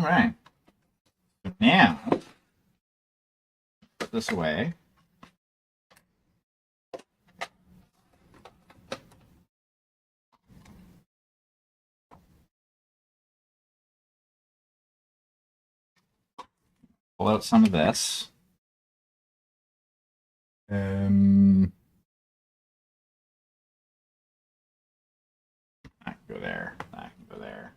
All right. So now, put this away. Pull out some of this. That can go there. That can go there.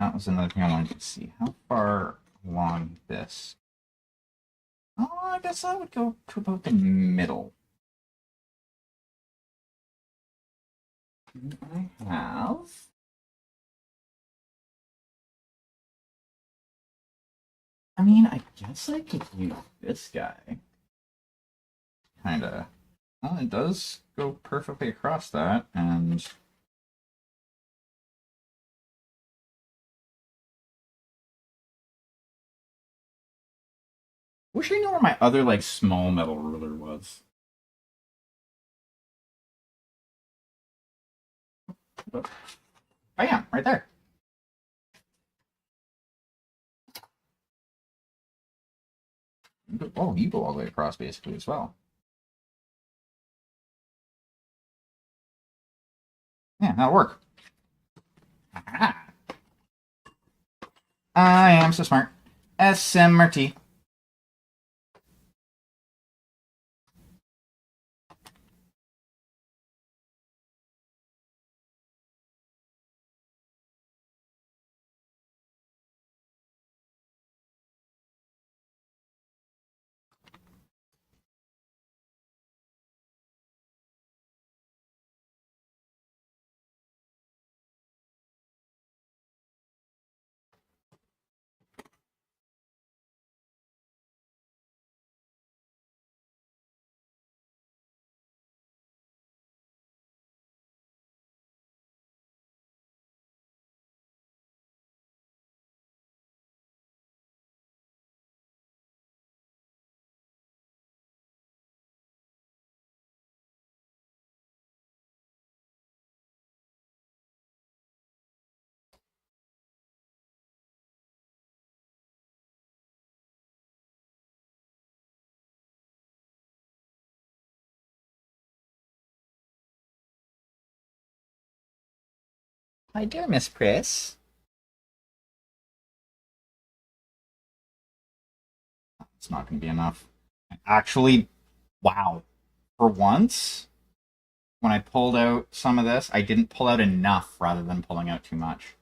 That was another thing I wanted to see. How far along this? Oh, I guess that would go to about the middle. I have. I mean, I guess I could use this guy. Kinda. Well, it does go perfectly across that, and wish I knew where my other like small metal ruler was. Bam, right there. Oh, you go all the way across basically as well. Yeah, that'll work. Ah, I am so smart. SMRT. My dear Miss Priss. It's not going to be enough. Actually, wow. For once, when I pulled out some of this, I didn't pull out enough rather than pulling out too much.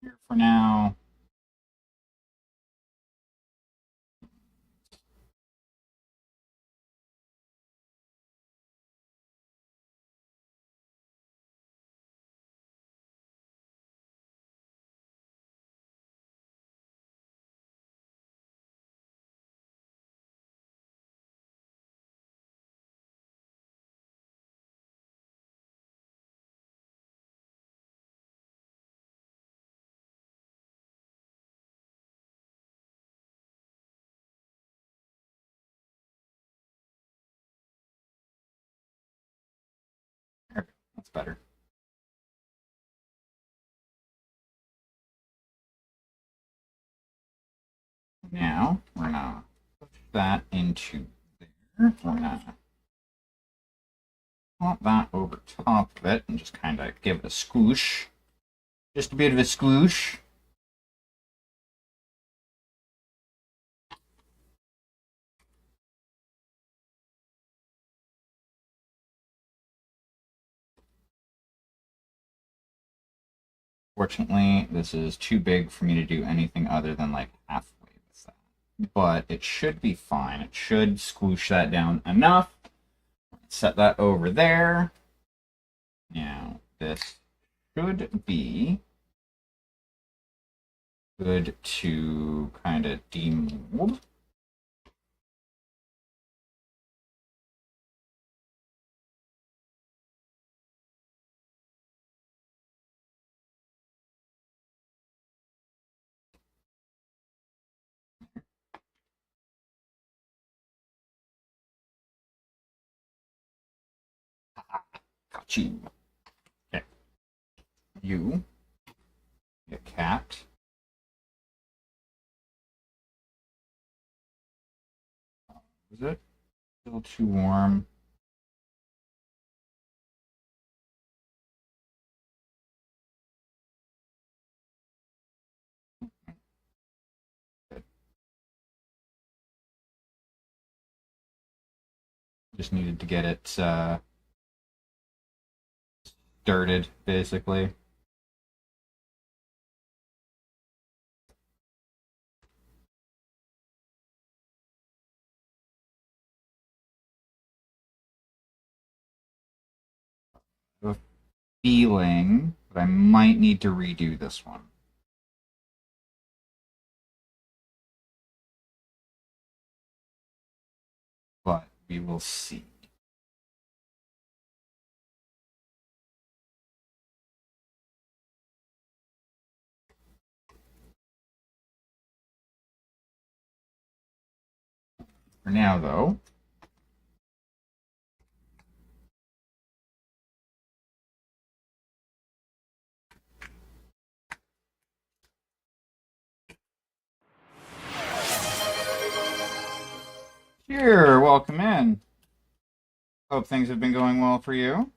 Here for now. There, that's better. Now, we're gonna push that into there. We're gonna pop that over top of it and just kind of give it a squoosh. Just a bit of a squoosh. Fortunately, this is too big for me to do anything other than like halfway with that. But it should be fine. It should squoosh that down enough. Set that over there. Now, this should be good to kind of demold. Got you. Okay. You. Get cat. Is it still too warm? Just needed to get it dirted, basically. I have a feeling that I might need to redo this one. But we will see. For now, though, here, welcome in. Hope things have been going well for you.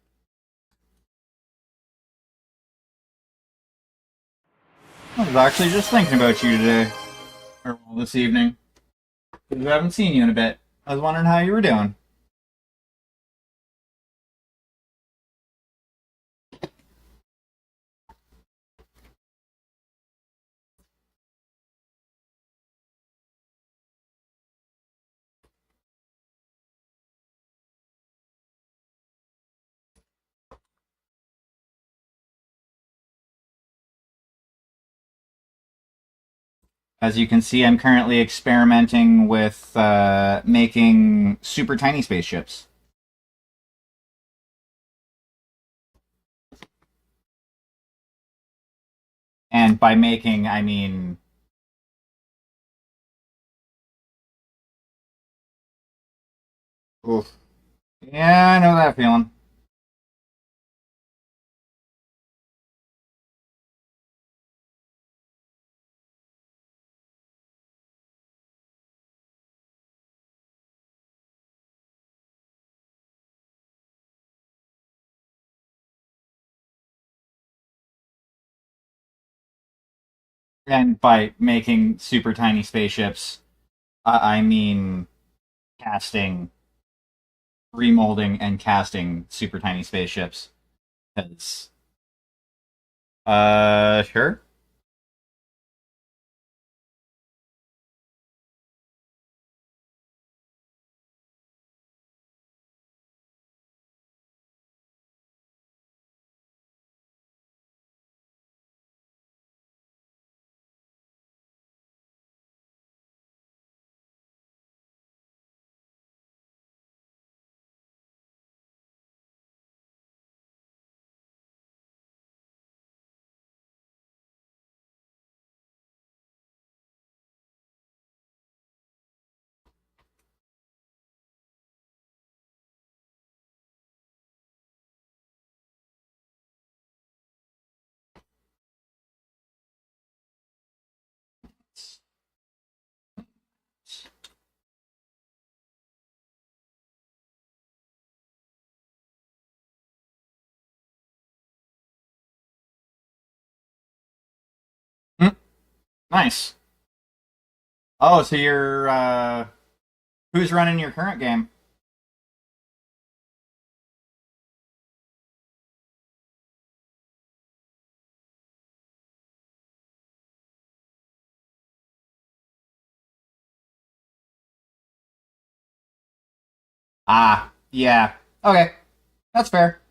I was actually just thinking about you today, or well, this evening, because I haven't seen you in a bit. I was wondering how you were doing. As you can see, I'm currently experimenting with making super tiny spaceships. And by making, I mean. Oof. Yeah, I know that feeling. And by making super tiny spaceships, I mean casting, remolding, and casting super tiny spaceships. Because, sure. Nice. Oh, so you're who's running your current game? Ah, yeah. Okay, that's fair.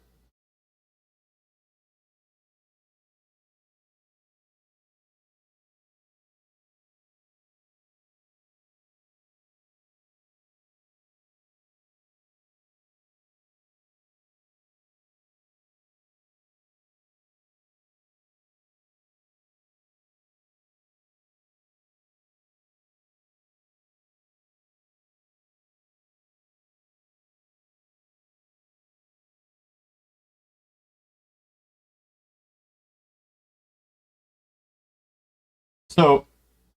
So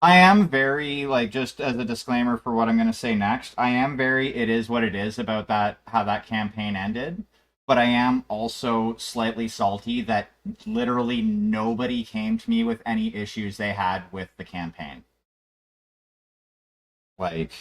I am very like just as a disclaimer for what I'm going to say next. I am very it is what it is about that how that campaign ended, but I am also slightly salty that literally nobody came to me with any issues they had with the campaign. Like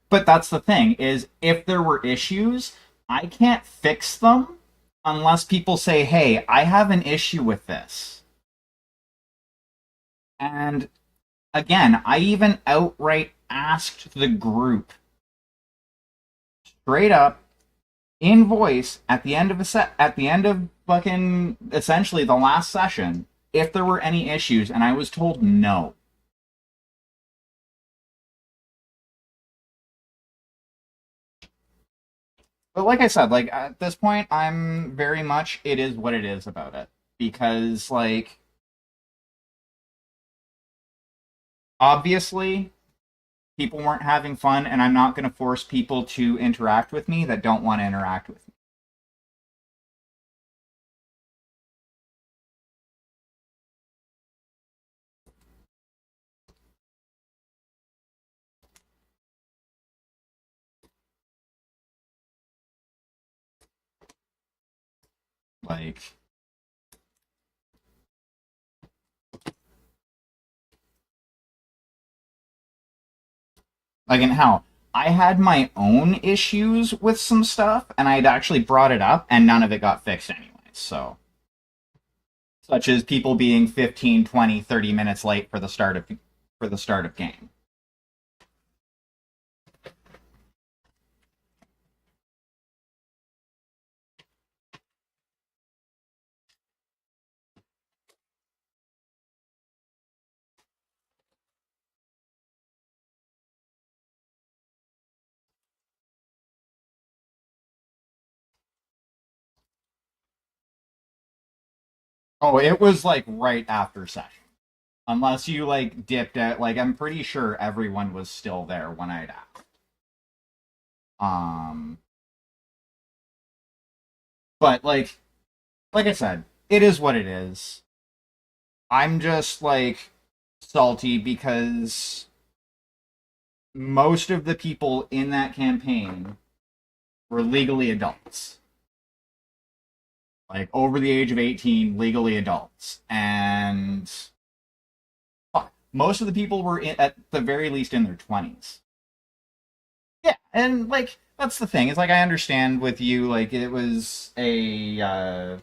but that's the thing is if there were issues, I can't fix them unless people say, "Hey, I have an issue with this." And again, I even outright asked the group straight up in voice at the end of a set at the end of fucking essentially the last session if there were any issues and I was told no. But like I said, like at this point I'm very much it is what it is about it because like obviously people weren't having fun and I'm not going to force people to interact with me that don't want to interact with me. Like in how I had my own issues with some stuff and I'd actually brought it up and none of it got fixed anyways. So such as people being 15, 20, 30 minutes late for the start of game. Oh, it was like right after session. Unless you like dipped out, like I'm pretty sure everyone was still there when I'd asked. Um, but like I said, it is what it is. I'm just like salty because most of the people in that campaign were legally adults, like over the age of 18, legally adults, and most of the people were at the very least in their 20s. Yeah, and like that's the thing. It's like I understand with you, like it was a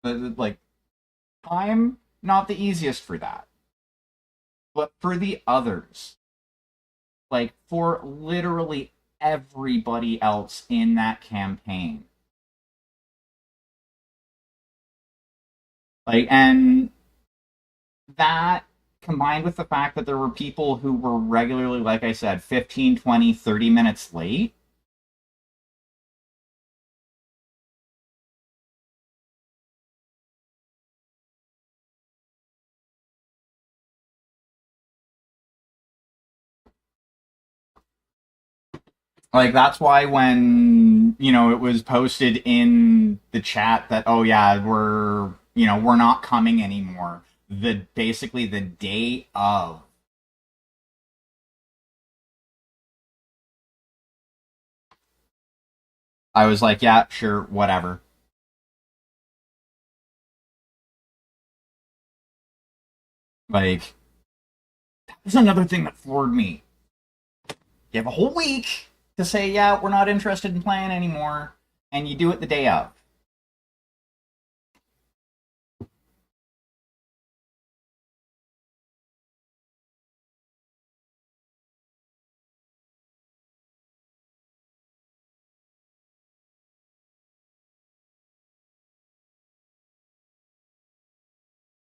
like time not the easiest for that, but for the others, like for literally everybody else in that campaign, Like, and that combined with the fact that there were people who were regularly, like I said, 15, 20, 30 minutes late. Like, that's why when, it was posted in the chat that, oh yeah, we're not coming anymore. Basically the day of, I was like, yeah, sure, whatever. Like, that's another thing that floored me. You have a whole week to say, yeah, we're not interested in playing anymore, and you do it the day of.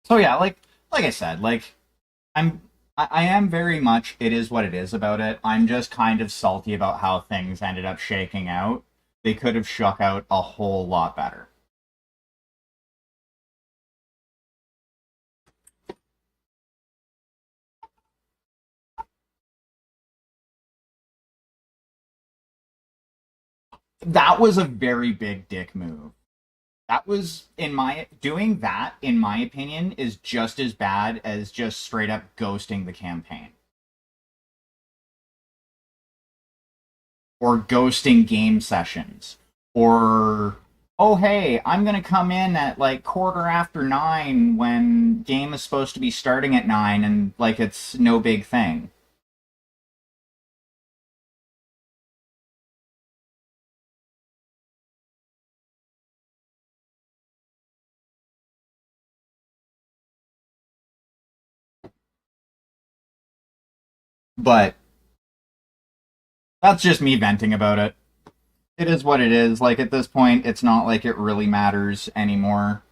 So yeah, like I said, I'm I am very much it is what it is about it. I'm just kind of salty about how things ended up shaking out. They could have shook out a whole lot better. That was a very big dick move. That was in my doing that in my opinion is just as bad as just straight up ghosting the campaign or ghosting game sessions or oh hey, I'm going to come in at like quarter after 9 when game is supposed to be starting at 9 and like it's no big thing. But that's just me venting about it. It is what it is. Like at this point, it's not like it really matters anymore.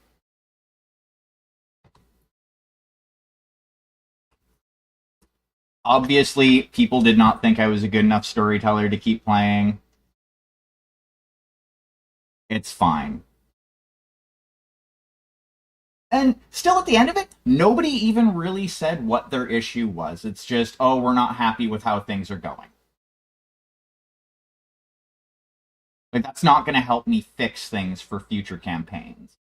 Obviously, people did not think I was a good enough storyteller to keep playing. It's fine. And still, at the end of it, nobody even really said what their issue was. It's just, oh, we're not happy with how things are going. Like, that's not going to help me fix things for future campaigns.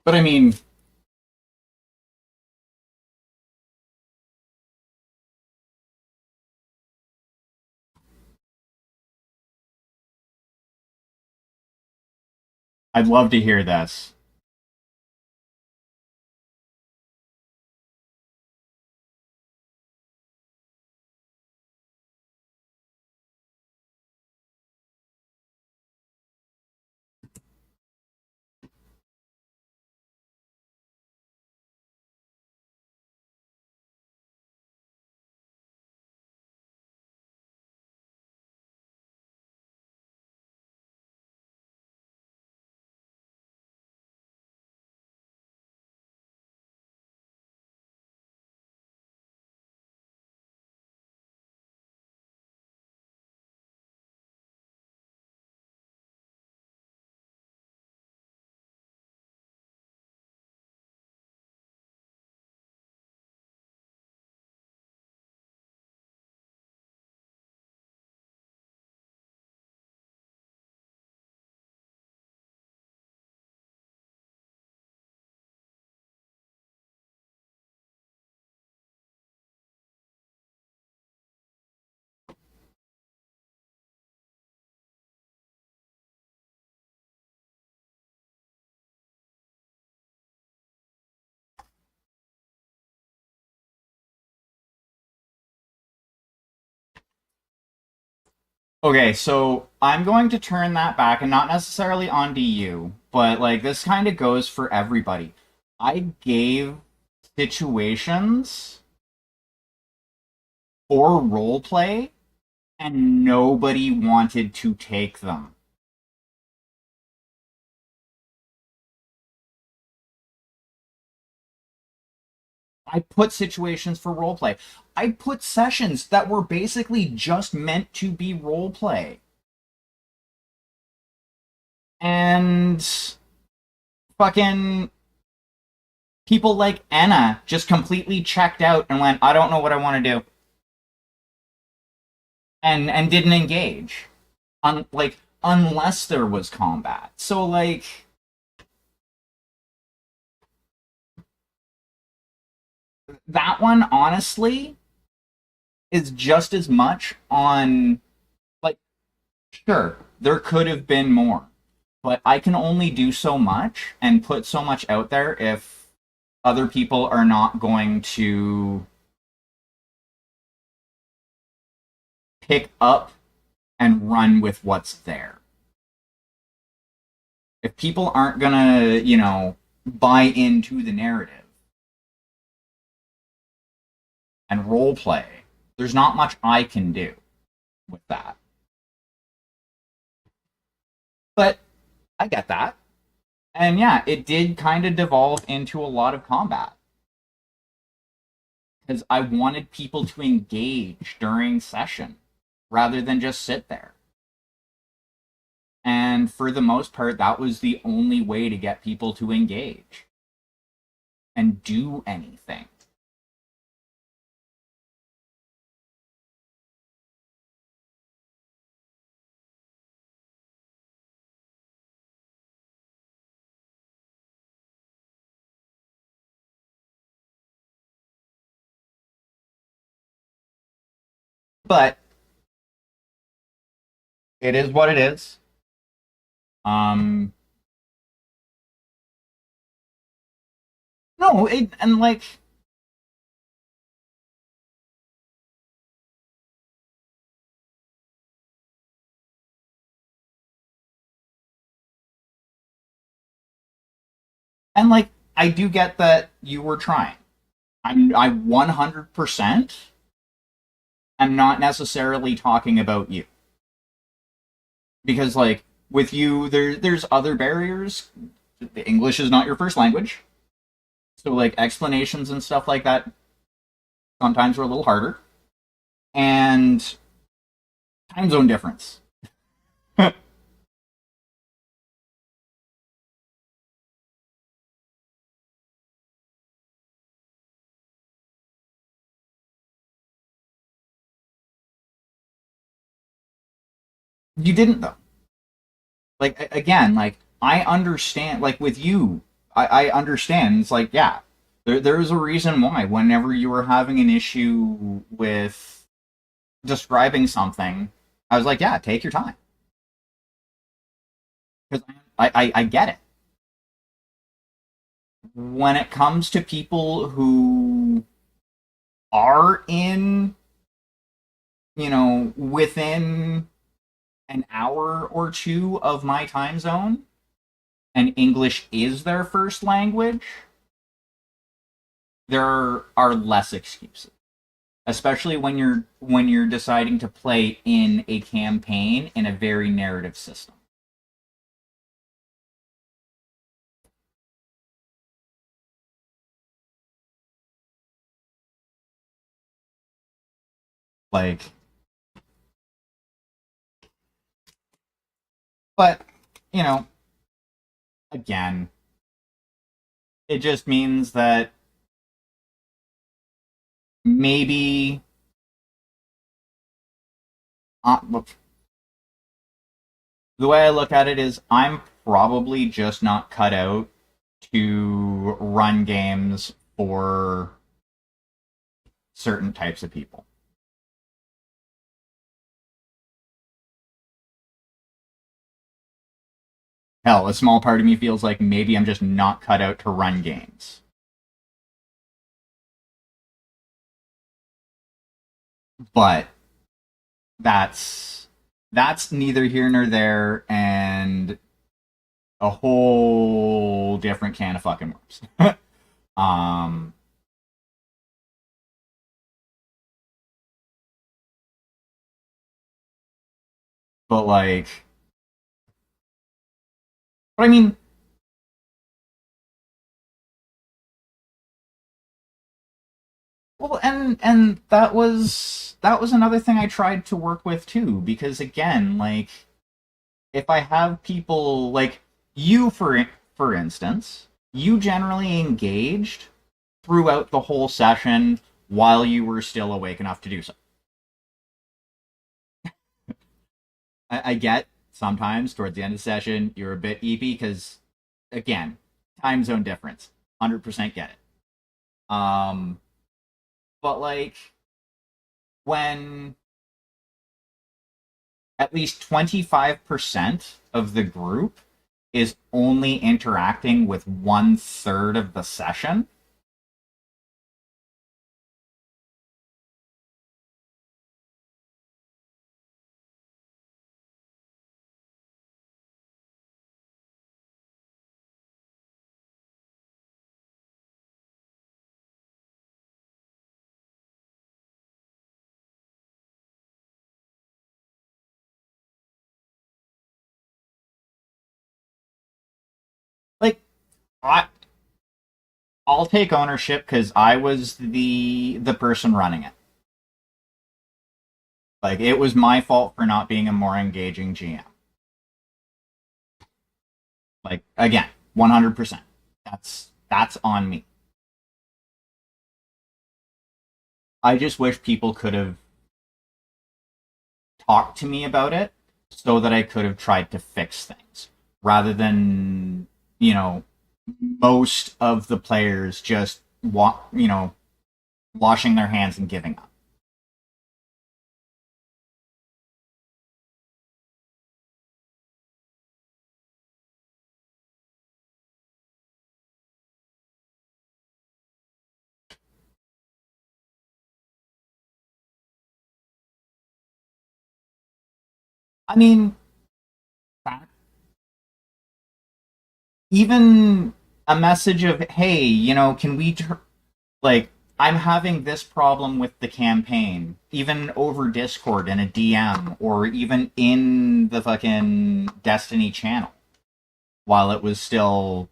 But I mean, I'd love to hear this. Okay, so I'm going to turn that back and not necessarily onto you, but like this kind of goes for everybody. I gave situations for role play, and nobody wanted to take them. I put situations for role play. I put sessions that were basically just meant to be role play. And fucking people like Anna just completely checked out and went, I don't know what I want to do. And didn't engage. Like unless there was combat. So like that one honestly is just as much on, like, sure, there could have been more, but I can only do so much and put so much out there if other people are not going to pick up and run with what's there. If people aren't gonna, buy into the narrative and role play, there's not much I can do with that. But I get that. And yeah, it did kind of devolve into a lot of combat. Because I wanted people to engage during session rather than just sit there. And for the most part, that was the only way to get people to engage and do anything. But it is what it is. Um, no, and like, I do get that you were trying. I 100% am not necessarily talking about you. Because like with you there's other barriers. The English is not your first language. So like explanations and stuff like that sometimes are a little harder. And time zone difference. You didn't though. Like again, like I understand, like with you, I understand. It's like, yeah, there's a reason why whenever you were having an issue with describing something, I was like, yeah, take your time. Because I get it. When it comes to people who are in, within an hour or two of my time zone, and English is their first language, there are less excuses. Especially when you're deciding to play in a campaign in a very narrative system. Like, but you know, again, it just means that maybe look, the way I look at it is I'm probably just not cut out to run games for certain types of people. Hell, a small part of me feels like maybe I'm just not cut out to run games. But that's that's neither here nor there, and a whole different can of fucking worms. um But like, but I mean, well, and that was another thing I tried to work with too, because again, like if I have people like you for instance, you generally engaged throughout the whole session while you were still awake enough to do so. I get sometimes towards the end of the session you're a bit eepy because again, time zone difference. 100% get it. But like when at least 25% of the group is only interacting with 1/3 of the session. Like, I, I'll take ownership because I was the person running it. Like, it was my fault for not being a more engaging GM. Like, again, 100%. That's on me. I just wish people could have talked to me about it so that I could have tried to fix things rather than, you know, most of the players just washing their hands and giving up. I mean, even a message of, hey, can we like I'm having this problem with the campaign, even over Discord in a DM or even in the fucking Destiny channel while it was still,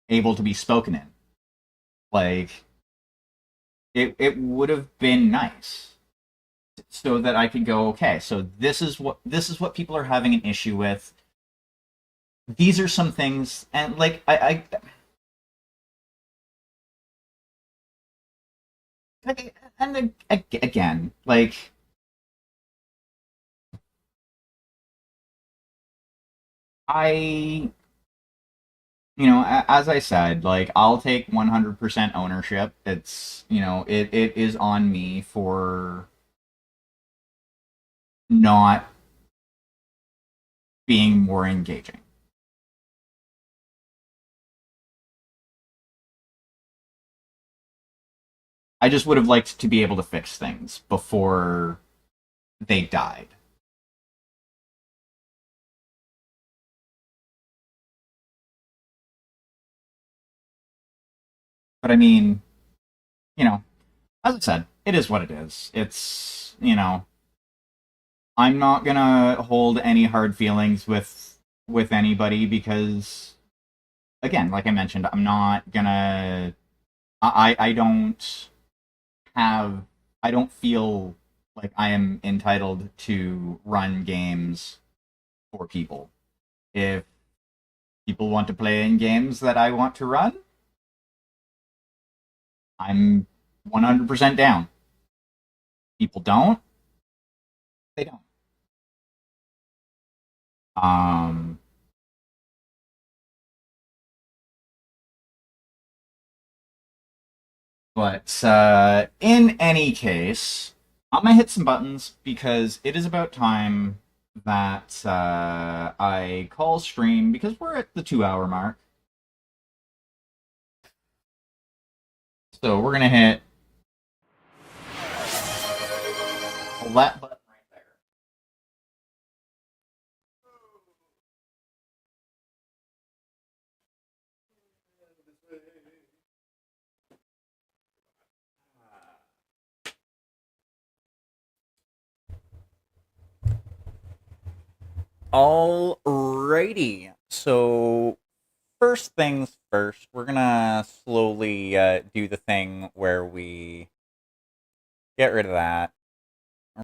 able to be spoken in. Like it would have been nice so that I could go, okay, so this is what people are having an issue with. These are some things, and like and again, like I, as I said, like I'll take 100% ownership. It's, it is on me for not being more engaging. I just would have liked to be able to fix things before they died. But I mean, you know, as I said, it is what it is. It's, I'm not gonna hold any hard feelings with anybody because again, like I mentioned, I'm not gonna I don't have I don't feel like I am entitled to run games for people. If people want to play in games that I want to run, I'm 100% down. People don't, they don't. Um but in any case, I'm gonna hit some buttons because it is about time that I call stream because we're at the 2 hour mark. So we're gonna hit that button right there. Alrighty. So first things first, we're gonna slowly do the thing where we get rid of that.